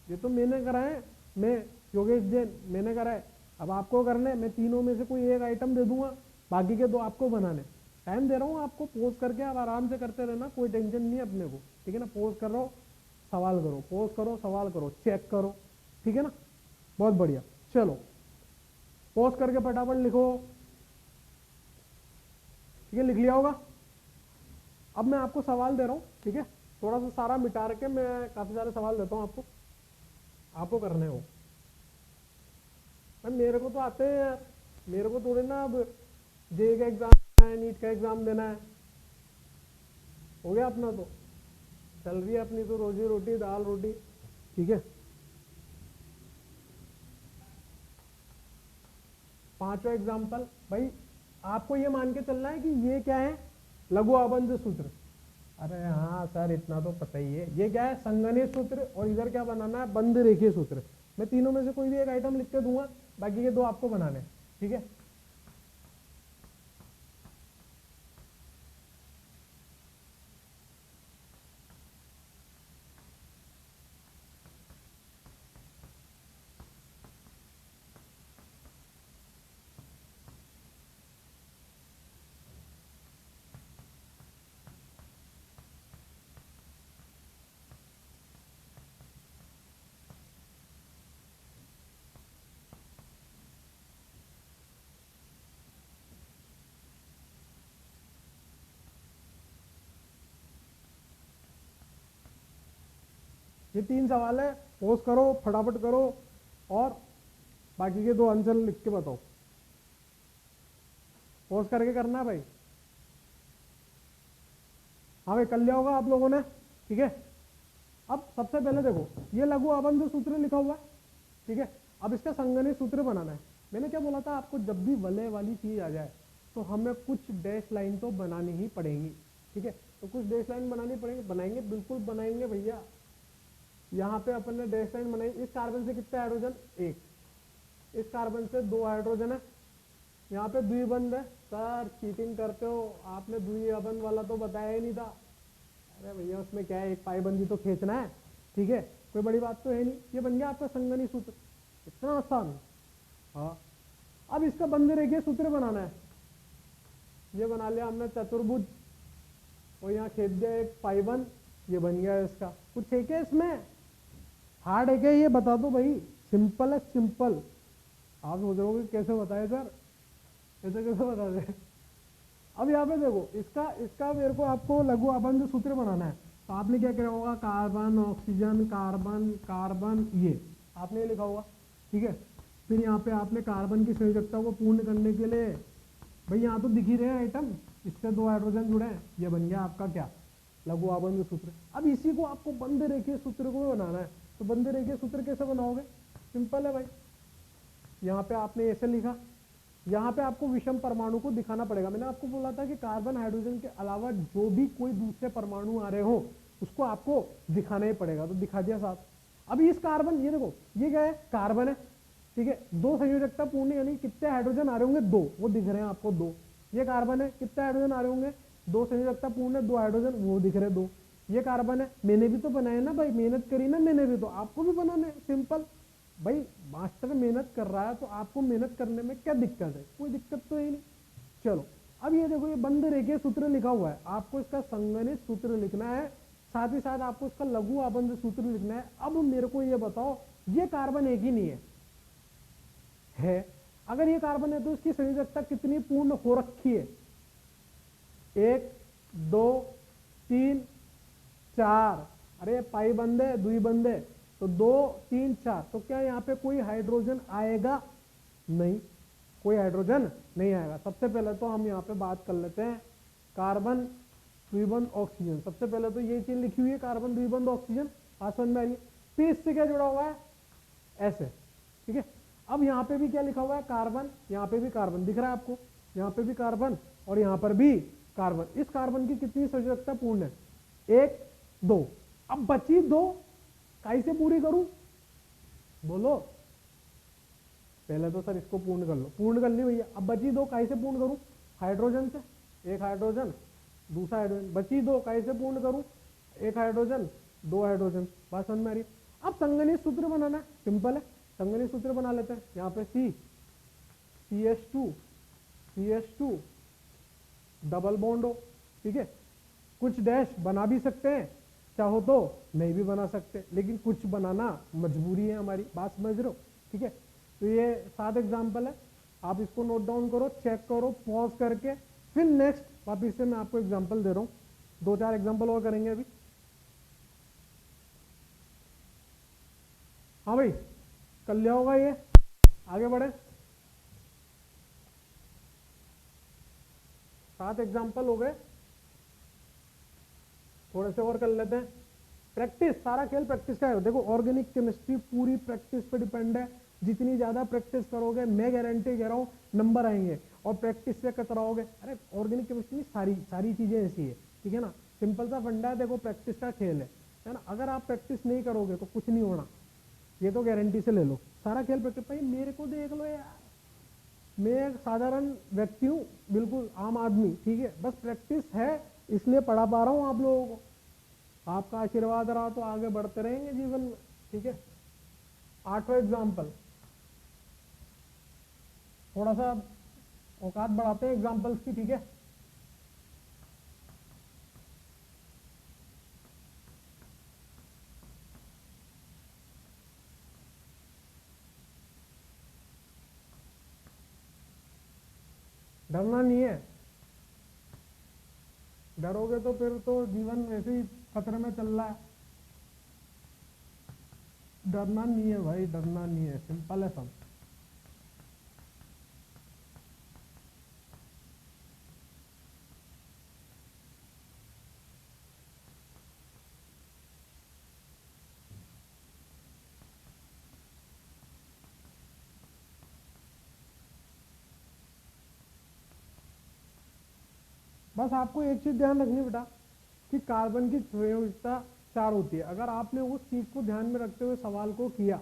ये तो मैंने कराए, मैं योगेश जैन, मैंने करा है, अब आपको करना है। मैं तीनों में से कोई एक आइटम दे दूंगा, बाकी के दो आपको बनाने। टाइम दे रहा हूँ आपको, पोज करके आप आराम से करते रहना, कोई टेंशन नहीं है अपने को, ठीक है ना। पोज कर रहा हो, सवाल करो, पोज करो, सवाल करो, चेक करो, ठीक है ना। बहुत बढ़िया, चलो पोज करके फटाफट लिखो, ठीक है, लिख लिया होगा। अब मैं आपको सवाल दे रहा हूँ, ठीक है, थोड़ा सा सारा मिटा के मैं काफी सारे सवाल देता हूँ आपको, आपको करने हो। मेरे को तो आते हैं यार, मेरे को थोड़े ना अब जे का एग्जाम देना है, नीट का एग्जाम देना है, हो गया अपना तो, चल रही है अपनी तो रोजी रोटी, दाल रोटी, ठीक है। 5वां एग्जाम्पल, भाई आपको ये मान के चलना है कि ये क्या है, लघु आबंध सूत्र। अरे हाँ सर, इतना तो पता ही है। ये क्या है, संगणित सूत्र, और इधर क्या बनाना है, बंध रेखीय सूत्र। मैं तीनों में से कोई भी एक आइटम लिख के दूंगा, बाकी के दो आपको बनाने, ठीक है। ये 3 सवाल है, पोस्ट करो, फटाफट करो, और बाकी के 2 आंसर लिख के बताओ। पोस्ट करके करना भाई। हाँ भाई, कर लिया होगा आप लोगों ने, ठीक है। अब सबसे पहले देखो, ये लघु आबंध सूत्र लिखा हुआ है, ठीक है। अब इसका संगणित सूत्र बनाना है। मैंने क्या बोला था आपको, जब भी वलय वाली चीज आ जाए तो हमें कुछ डैश लाइन तो बनानी ही पड़ेगी, ठीक है। तो कुछ डैश लाइन बनानी पड़ेगी, बनाएंगे, बिल्कुल बनाएंगे भैया। यहाँ पे अपन ने डैश लाइन बनाई, इस कार्बन से कितने हाइड्रोजन, 1, इस कार्बन से 2 हाइड्रोजन है, यहाँ पे द्विबंध है। सर चीटिंग करते हो, आपने द्विबंध वाला तो बताया ही नहीं था। अरे भैया उसमें क्या है, एक पाईबंदी तो खींचना है, ठीक है, कोई बड़ी बात तो है नहीं। ये बन गया आपका संगणित सूत्र, इतना आसान। हाँ, अब इसका बंध रेखीय सूत्र बनाना है। ये बना लिया हमने चतुर्भुज, और यहाँ खींच दिया एक पाईबंद, ये बन गया इसका। कुछ है क्या इसमें, हार्ड है क्या, ये बता दो भाई। सिंपल है, सिंपल। आप सोच रहे हो कैसे बताए सर, ऐसे कैसे बता दे। अब यहाँ पे देखो, इसका मेरे को आपको लघु आबंध सूत्र बनाना है। तो आपने क्या किया होगा, कार्बन, ऑक्सीजन, कार्बन, कार्बन, ये आपने लिखा होगा, ठीक है। फिर यहाँ पे आपने कार्बन की संयोजकता को पूर्ण करने के लिए, भाई यहाँ तो दिख ही रहे हैं आइटम, इससे 2 हाइड्रोजन जुड़े हैं, ये बन गया आपका क्या, लघु आबंध सूत्र। अब इसी को आपको बंध रेखीय सूत्र को बनाना है। तो बंध रेखीय सूत्र कैसे बनाओगे, सिंपल है भाई। यहाँ पे आपने ऐसे लिखा, यहाँ पे आपको विषम परमाणु को दिखाना पड़ेगा। मैंने आपको बोला था कि कार्बन हाइड्रोजन के अलावा जो भी कोई दूसरे परमाणु आ रहे हो उसको आपको दिखाना ही पड़ेगा, तो दिखा दिया साथ। अभी इस कार्बन, ये देखो, ये क्या है, कार्बन है, ठीक है। 2 संयोजकता पूर्ण, यानी कितने हाइड्रोजन आ रहे होंगे, 2, वो दिख रहे हैं आपको 2। ये कार्बन है, कितने हाइड्रोजन आ रहे होंगे, 2 संयोजकता पूर्ण है, 2 हाइड्रोजन, वो दिख रहे 2। ये कार्बन है, मैंने भी तो बनाया ना भाई, मेहनत करी ना मैंने भी, तो आपको भी बनाने, सिंपल भाई। मास्टर मेहनत कर रहा है तो आपको मेहनत करने में क्या दिक्कत है, कोई दिक्कत तो ही नहीं। चलो, अब ये देखो, ये बंध रेखीय सूत्र लिखा हुआ है, आपको इसका संगणित सूत्र लिखना है, साथ ही साथ आपको इसका लघु आबंध सूत्र लिखना है। अब मेरे को ये बताओ, ये कार्बन एक ही नहीं है, अगर ये कार्बन है तो इसकी संयोजकता कितनी पूर्ण हो रखी है, 1, 2, 3, 4। अरे पाई बंद है, द्विबंध है, तो 2, 3, 4। तो क्या यहाँ पे कोई हाइड्रोजन आएगा, नहीं, कोई हाइड्रोजन नहीं आएगा। सबसे पहले तो हम यहाँ पे बात कर लेते हैं कार्बन द्विबंध ऑक्सीजन। सबसे पहले तो ये चीज लिखी हुई है, कार्बन द्विबंध ऑक्सीजन, आसमान में आ रही है। फिर इससे क्या जुड़ा हुआ है, ऐसे, ठीक है। अब यहाँ पे भी क्या लिखा हुआ है, कार्बन, यहाँ पे भी कार्बन दिख रहा है आपको, यहाँ पे भी कार्बन और यहाँ पर भी कार्बन। इस कार्बन की कितनी संयोजकता पूर्ण है, 1, 2। अब बची 2 कैसे पूरी करूं, बोलो। पहले तो सर इसको पूर्ण कर लो, पूर्ण कर ली भैया। अब बची 2 कैसे पूर्ण करूं, हाइड्रोजन से, 1 हाइड्रोजन, दूसरा हाइड्रोजन, बची 2 कैसे पूर्ण करूं, 1 हाइड्रोजन, 2 हाइड्रोजन, बात समझ में आ रही। अब संगणित सूत्र बनाना है, सिंपल है। संगनी सूत्र बना लेते हैं। यहाँ पे CH2 डबल बॉन्ड हो, ठीक है। कुछ डैश बना भी सकते हैं, चाहो तो नहीं भी बना सकते, लेकिन कुछ बनाना मजबूरी है हमारी, बात समझ रहे हो, ठीक है। तो ये 7 एग्जाम्पल है, आप इसको नोट डाउन करो, चेक करो पॉज करके, फिर नेक्स्ट वापिस से मैं आपको एग्जाम्पल दे रहा हूँ, 2-4 एग्जाम्पल और करेंगे अभी। हाँ भाई, कर लिया होगा ये, आगे बढ़े। 7 एग्जाम्पल हो गए, थोड़े से और कर लेते हैं। प्रैक्टिस, सारा खेल प्रैक्टिस का है। देखो ऑर्गेनिक केमिस्ट्री पूरी प्रैक्टिस पे डिपेंड है, जितनी ज्यादा प्रैक्टिस करोगे मैं गारंटी कह रहा हूँ नंबर आएंगे, और प्रैक्टिस से कतराओगे। अरे ऑर्गेनिक केमिस्ट्री में सारी चीजें ऐसी है, ठीक है ना, सिंपल सा फंडा है। देखो प्रैक्टिस का खेल है ना, अगर आप प्रैक्टिस नहीं करोगे तो कुछ नहीं होना, ये तो गारंटी से ले लो। सारा खेल प्रैक्टिस। भाई मेरे को देख लो यार, मैं एक साधारण व्यक्ति हूँ, बिल्कुल आम आदमी, ठीक है, बस प्रैक्टिस है इसलिए पढ़ा पा रहा हूँ आप लोगों को। आपका आशीर्वाद रहा तो आगे बढ़ते रहेंगे जीवन में, ठीक है। 8वां एग्जाम्पल, थोड़ा सा औकात बढ़ाते हैं एग्जाम्पल्स की, ठीक है। डरना नहीं है, डरोगे तो फिर तो जीवन वैसे ही खतरे में चल रहा है। डरना नहीं है भाई, डरना नहीं है, सिंपल है सब। बस आपको एक चीज ध्यान रखनी बेटा कि कार्बन की संयोजकता 4 होती है। अगर आपने उस चीज को ध्यान में रखते हुए सवाल को किया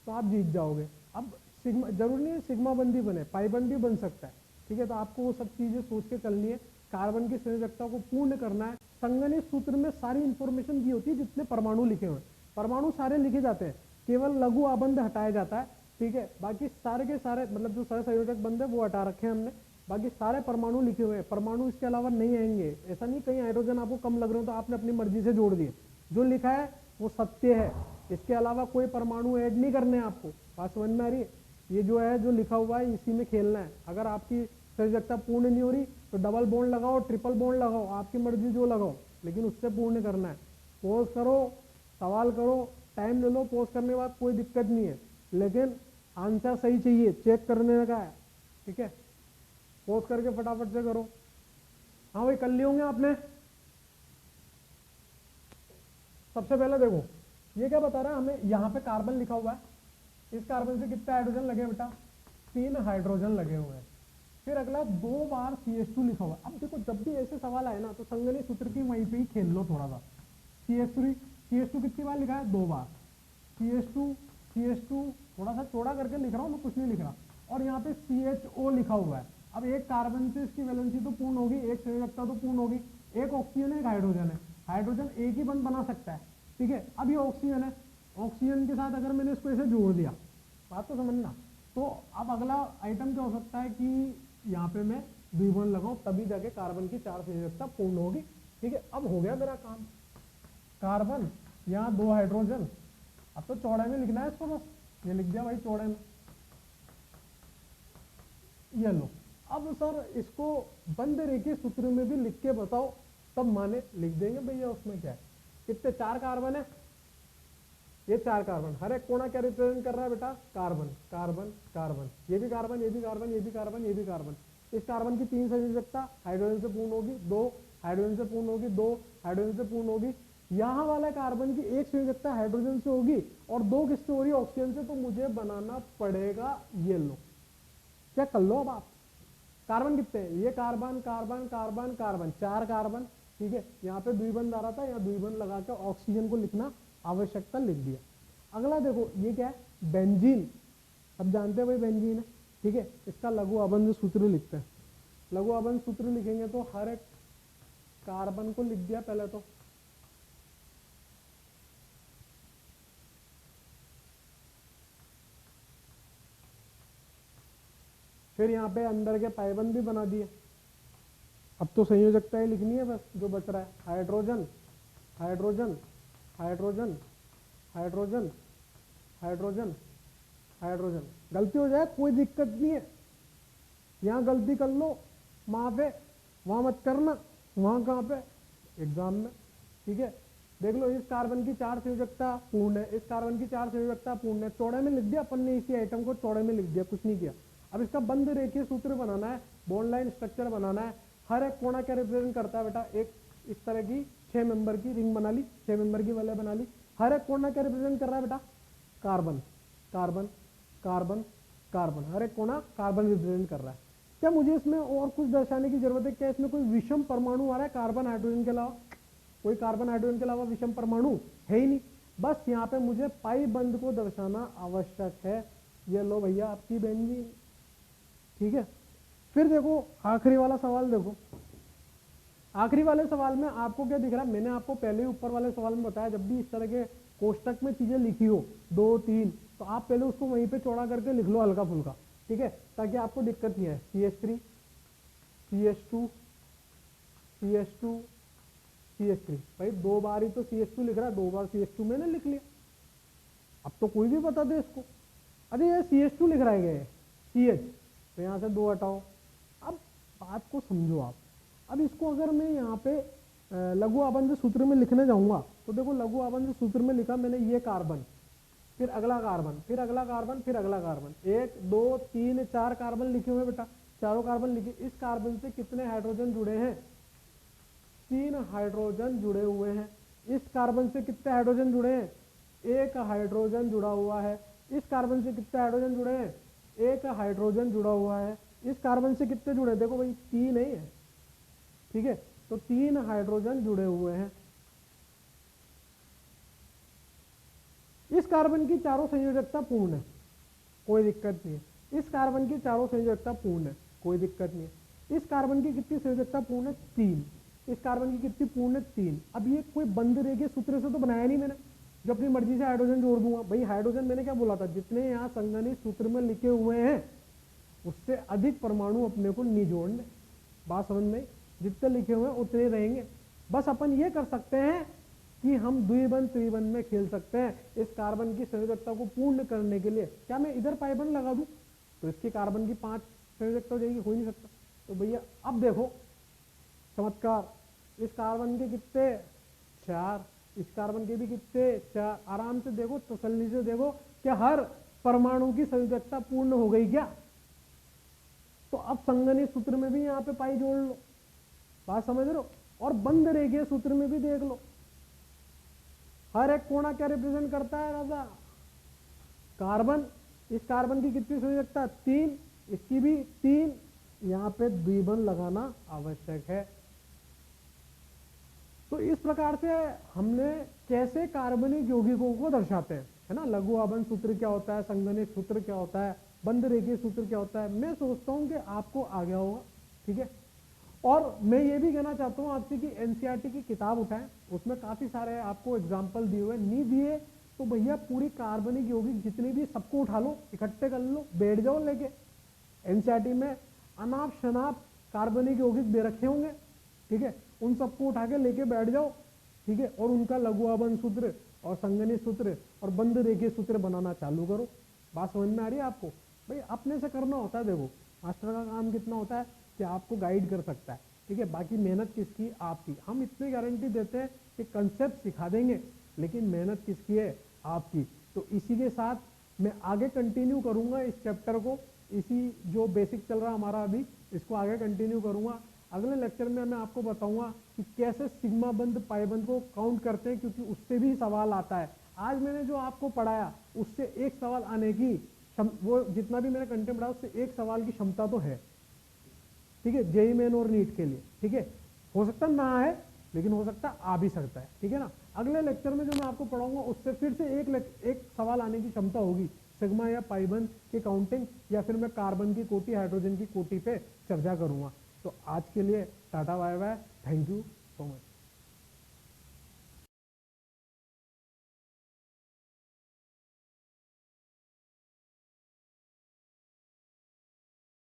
तो आप जीत जाओगे। अब सिग्मा जरूरी नहीं है सिग्मा बंद ही बने, पाई बंद भी बन सकता है, ठीक है। तो आपको वो सब चीजें सोच के चलनी है। कार्बन की संयोजकता को पूर्ण करना है। संगणित सूत्र में सारी इंफॉर्मेशन दी होती है, जितने परमाणु लिखे हुए, परमाणु सारे लिखे जाते हैं, केवल लघु आबंध हटाया जाता है, ठीक है। बाकी सारे के सारे मतलब जो सहसंयोजक बंद है वो हटा रखे हैं हमने, बाकी सारे परमाणु लिखे हुए हैं। परमाणु इसके अलावा नहीं आएंगे। ऐसा नहीं कहीं हाइड्रोजन आपको कम लग रहे हो तो आपने अपनी मर्जी से जोड़ दिए, जो लिखा है वो सत्य है। इसके अलावा कोई परमाणु ऐड नहीं करने हैं आपको, बात समझ में आ रही है। ये जो है जो लिखा हुआ है इसी में खेलना है। अगर आपकी संयोजकता पूर्ण नहीं हो रही तो डबल बॉन्ड लगाओ, ट्रिपल बॉन्ड लगाओ, आपकी मर्जी जो लगाओ, लेकिन उससे पूर्ण करना है। पोज करो, सवाल करो, टाइम ले लो, पोज करने के बाद कोई दिक्कत नहीं है, लेकिन आंसर सही चाहिए, चेक करने का है, ठीक है। पोज करके फटाफट से करो। हाँ भाई कर लिए होंगे आपने। सबसे पहले देखो ये क्या बता रहा है हमें, यहाँ पे कार्बन लिखा हुआ है, इस कार्बन से कितने हाइड्रोजन लगे बेटा, 3 हाइड्रोजन लगे हुए हैं। फिर अगला 2 बार CH2 लिखा हुआ है। अब देखो जब भी ऐसे सवाल आए ना तो संगणित सूत्र की वहीं पे ही खेल लो थोड़ा सा। CH2 कितनी बार लिखा है, 2 बार। CH2 थोड़ा सा चौड़ा करके लिख रहा हूँ मैं, कुछ नहीं लिख रहा। और यहाँ पे CHO लिखा हुआ है। अब एक कार्बन से इसकी वैलेंसी तो पूर्ण होगी, एक संयोजकता तो पूर्ण होगी, एक ऑक्सीजन है एक हाइड्रोजन है, हाइड्रोजन एक ही बंद बना सकता है, ठीक है। अब ये ऑक्सीजन है, ऑक्सीजन के साथ अगर मैंने इसको ऐसे जोड़ दिया, बात तो समझना। तो अब अगला आइटम क्या हो सकता है कि यहाँ पे मैं द्विबंध लगाऊं, तभी जाके कार्बन की 4 संयोजकता पूर्ण होगी, ठीक है। अब हो गया मेरा काम। कार्बन यहाँ 2 हाइड्रोजन, अब तो चौड़े में लिखना है इसको, बस ये लिख दिया भाई चौड़े में, ये लो। अब सर इसको बंद रेखीय सूत्र में भी लिख के बताओ, तब माने लिख देंगे भैया, उसमें क्या है। कितने 4 कार्बन है, ये 4 कार्बन, हर एक कोना क्या रिप्रेजेंट कर रहा है बेटा, कार्बन कार्बन कार्बन, ये भी कार्बन ये भी कार्बन ये भी कार्बन ये भी कार्बन। इस कार्बन की 3 संयोजकता हाइड्रोजन से पूर्ण होगी, 2 हाइड्रोजन से पूर्ण होगी, 2 हाइड्रोजन से पूर्ण होगी। यहाँ वाला कार्बन की एक संयोजकता हाइड्रोजन से होगी और 2 किससे हो रही है, ऑक्सीजन से, तो मुझे बनाना पड़ेगा ये लो। क्या कर लो अब आप, कार्बन कितने हैं, ये carbon carbon carbon carbon, 4 carbon, ठीक है। यहाँ पे द्विबंध आ रहा था, यहाँ द्विबंध लगा के ऑक्सीजन को लिखना आवश्यकता लिख दिया। अगला देखो ये क्या है, बेंजीन। अब जानते हैं भाई बेंजीन है, ठीक है। इसका लघु आबंध सूत्र लिखते हैं। लघु आबंध सूत्र लिखेंगे तो हर एक कार्बन को लिख दिया पहले तो, फिर यहाँ पे अंदर के पाइबंद भी बना दिए। अब तो संयोजकता ही लिखनी है बस, जो बच रहा है hydrogen hydrogen hydrogen hydrogen hydrogen hydrogen. गलती हो जाए कोई दिक्कत नहीं है, यहाँ गलती कर लो वहाँ पे, वहाँ मत करना, वहाँ कहाँ पे एग्जाम में, ठीक है। देख लो इस कार्बन की 4 संयोजकता पूर्ण है, इस कार्बन की 4 संयोजकता पूर्ण है, चौड़े में लिख दिया अपन ने, इसी आइटम को चौड़े में लिख दिया, कुछ नहीं किया। अब इसका बंद रेखीय सूत्र बनाना है, बॉन्ड लाइन स्ट्रक्चर बनाना है। हर एक कोना क्या रिप्रेजेंट करता है बेटा, एक इस तरह की 6 मेंबर की रिंग बना ली, 6 मेंबर की वलय बना ली। हर एक कोना क्या रिप्रेजेंट कर रहा है बेटा, कार्बन कार्बन कार्बन कार्बन, हर एक कोना कार्बन रिप्रेजेंट कर रहा है। क्या मुझे इसमें और कुछ दर्शाने की जरूरत है? क्या इसमें कोई विषम परमाणु आ रहा है कार्बन हाइड्रोजन के अलावा? कोई कार्बन हाइड्रोजन के अलावा विषम परमाणु है ही नहीं। बस यहाँ पे मुझे पाई बंद को दर्शाना आवश्यक है। ये लो भैया आपकी बेंजीन, ठीक है। फिर देखो आखिरी वाला सवाल, देखो आखिरी वाले सवाल में आपको क्या दिख रहा है? मैंने आपको पहले ही ऊपर वाले सवाल में बताया, जब भी इस तरह के कोष्टक में चीजें लिखी हो 2 3, तो आप पहले उसको वहीं पे चौड़ा करके लिख लो हल्का फुल्का, ठीक है, ताकि आपको दिक्कत नहीं है। CH3 CH2 CH2 CH3, भाई 2 बार ही तो CH2 लिख रहा है, 2 बार CH2 मैंने लिख लिया। अब तो कोई भी बता दे इसको, अरे ये CH2 लिख रहा है CH, तो यहाँ से 2 हटाओ। अब बात को समझो आप। अब इसको अगर मैं यहाँ पे लघु आबंध सूत्र में लिखने जाऊंगा, तो देखो लघु आबंध सूत्र में लिखा मैंने ये कार्बन, फिर अगला कार्बन, फिर अगला कार्बन, फिर अगला कार्बन, 1 2 3 4 कार्बन लिखे हुए बेटा, चारों कार्बन लिखे। इस कार्बन से कितने हाइड्रोजन जुड़े हैं? 3 हाइड्रोजन जुड़े हुए हैं। इस कार्बन से कितने हाइड्रोजन जुड़े हैं? 1 हाइड्रोजन जुड़ा हुआ है। इस कार्बन से कितने हाइड्रोजन जुड़े हैं? 1 हाइड्रोजन जुड़ा हुआ है। इस कार्बन से कितने जुड़े? देखो भाई 3 ही है, ठीक है, तो 3 हाइड्रोजन जुड़े हुए हैं। इस कार्बन की चारों संयोजकता पूर्ण है, कोई दिक्कत नहीं है। इस कार्बन की चारों संयोजकता पूर्ण है, कोई दिक्कत नहीं है। इस कार्बन की कितनी संयोजकता पूर्ण है? 3। इस कार्बन की कितनी पूर्ण है? 3। अब ये कोई बंद रेखीय सूत्र से तो बनाया नहीं मैंने, जो अपनी मर्जी से हाइड्रोजन जोड़ दूंगा। भाई हाइड्रोजन मैंने क्या बोला था, जितने यहाँ संगणित सूत्र में लिखे हुए हैं उससे अधिक परमाणु अपने को नहीं जोड़ने। बात समझ में? जितने लिखे हुए हैं उतने रहेंगे। बस अपन ये कर सकते हैं कि हम द्विबंध त्रिबंध में खेल सकते हैं। इस कार्बन की संयोजकता को पूर्ण करने के लिए क्या मैं इधर पाइबंध लगा दूं तो इसकी कार्बन की 5 संयोजकता हो जाएगी? हो ही नहीं सकता। तो भैया अब देखो चमत्कार, इस कार्बन के कितने? 4, इस कार्बन के भी कितने? 4। आराम से देखो, तसल्ली से देखो क्या हर परमाणु की संयोजकता पूर्ण हो गई क्या? तो अब संगणित सूत्र में भी यहाँ पे पाई जोड़ लो, बात समझ रहे हो? और बंद रेखीय सूत्र में भी देख लो, हर एक कोना क्या रिप्रेजेंट करता है राजा? कार्बन। इस कार्बन की कितनी संयोजकता? 3, इसकी भी 3। यहाँ पे द्विबंध लगाना आवश्यक है। तो इस प्रकार से हमने कैसे कार्बनिक यौगिकों को दर्शाते हैं, है ना। लघु आबंध सूत्र क्या होता है, संगणित सूत्र क्या होता है, बंद रेखीय सूत्र क्या होता है, मैं सोचता हूँ कि आपको आ गया होगा, ठीक है। और मैं ये भी कहना चाहता हूँ आपसे कि एनसीईआरटी की किताब उठाएं, उसमें काफी सारे आपको एग्जाम्पल दिए हुए, नहीं दिए तो भैया पूरी कार्बनिक यौगिक जितनी भी सबको उठा लो, इकट्ठे कर लो, बैठ जाओ लेके। एनसीईआरटी में अनाप शनाप कार्बनिक यौगिक दे रखे होंगे, ठीक है, उन सबको उठा के लेके बैठ जाओ, ठीक है, और उनका लघु आबंध सूत्र और संगणित सूत्र और बंद रेखीय सूत्र बनाना चालू करो। बात समझ में आ रही है आपको? भाई अपने से करना होता है। देखो मास्टर का काम कितना होता है कि आपको गाइड कर सकता है, ठीक है, बाकी मेहनत किसकी? आपकी। हम इतनी गारंटी देते हैं कि कंसेप्ट सिखा देंगे, लेकिन मेहनत किसकी है? आपकी। तो इसी के साथ मैं आगे कंटिन्यू करूंगा इस चैप्टर को, इसी जो बेसिक चल रहा हमारा अभी, इसको आगे कंटिन्यू करूंगा। अगले लेक्चर में मैं आपको बताऊंगा कि कैसे सिग्मा बंद पाई बंद को काउंट करते हैं, क्योंकि उससे भी सवाल आता है। आज मैंने जो आपको पढ़ाया उससे एक सवाल आने की वो जितना भी मैंने कंटेंट पढ़ा उससे एक सवाल की क्षमता तो है, ठीक है, जेईई मेन और नीट के लिए, ठीक है। हो सकता ना है, लेकिन हो सकता आ भी सकता है, ठीक है ना। अगले लेक्चर में जो मैं आपको पढ़ाऊंगा उससे फिर से एक सवाल आने की क्षमता होगी, सिग्मा या पाइबंद की काउंटिंग, या फिर मैं कार्बन की कोटि हाइड्रोजन की कोटि पे चर्चा करूंगा। तो आज के लिए tata bye bye, thank you so much.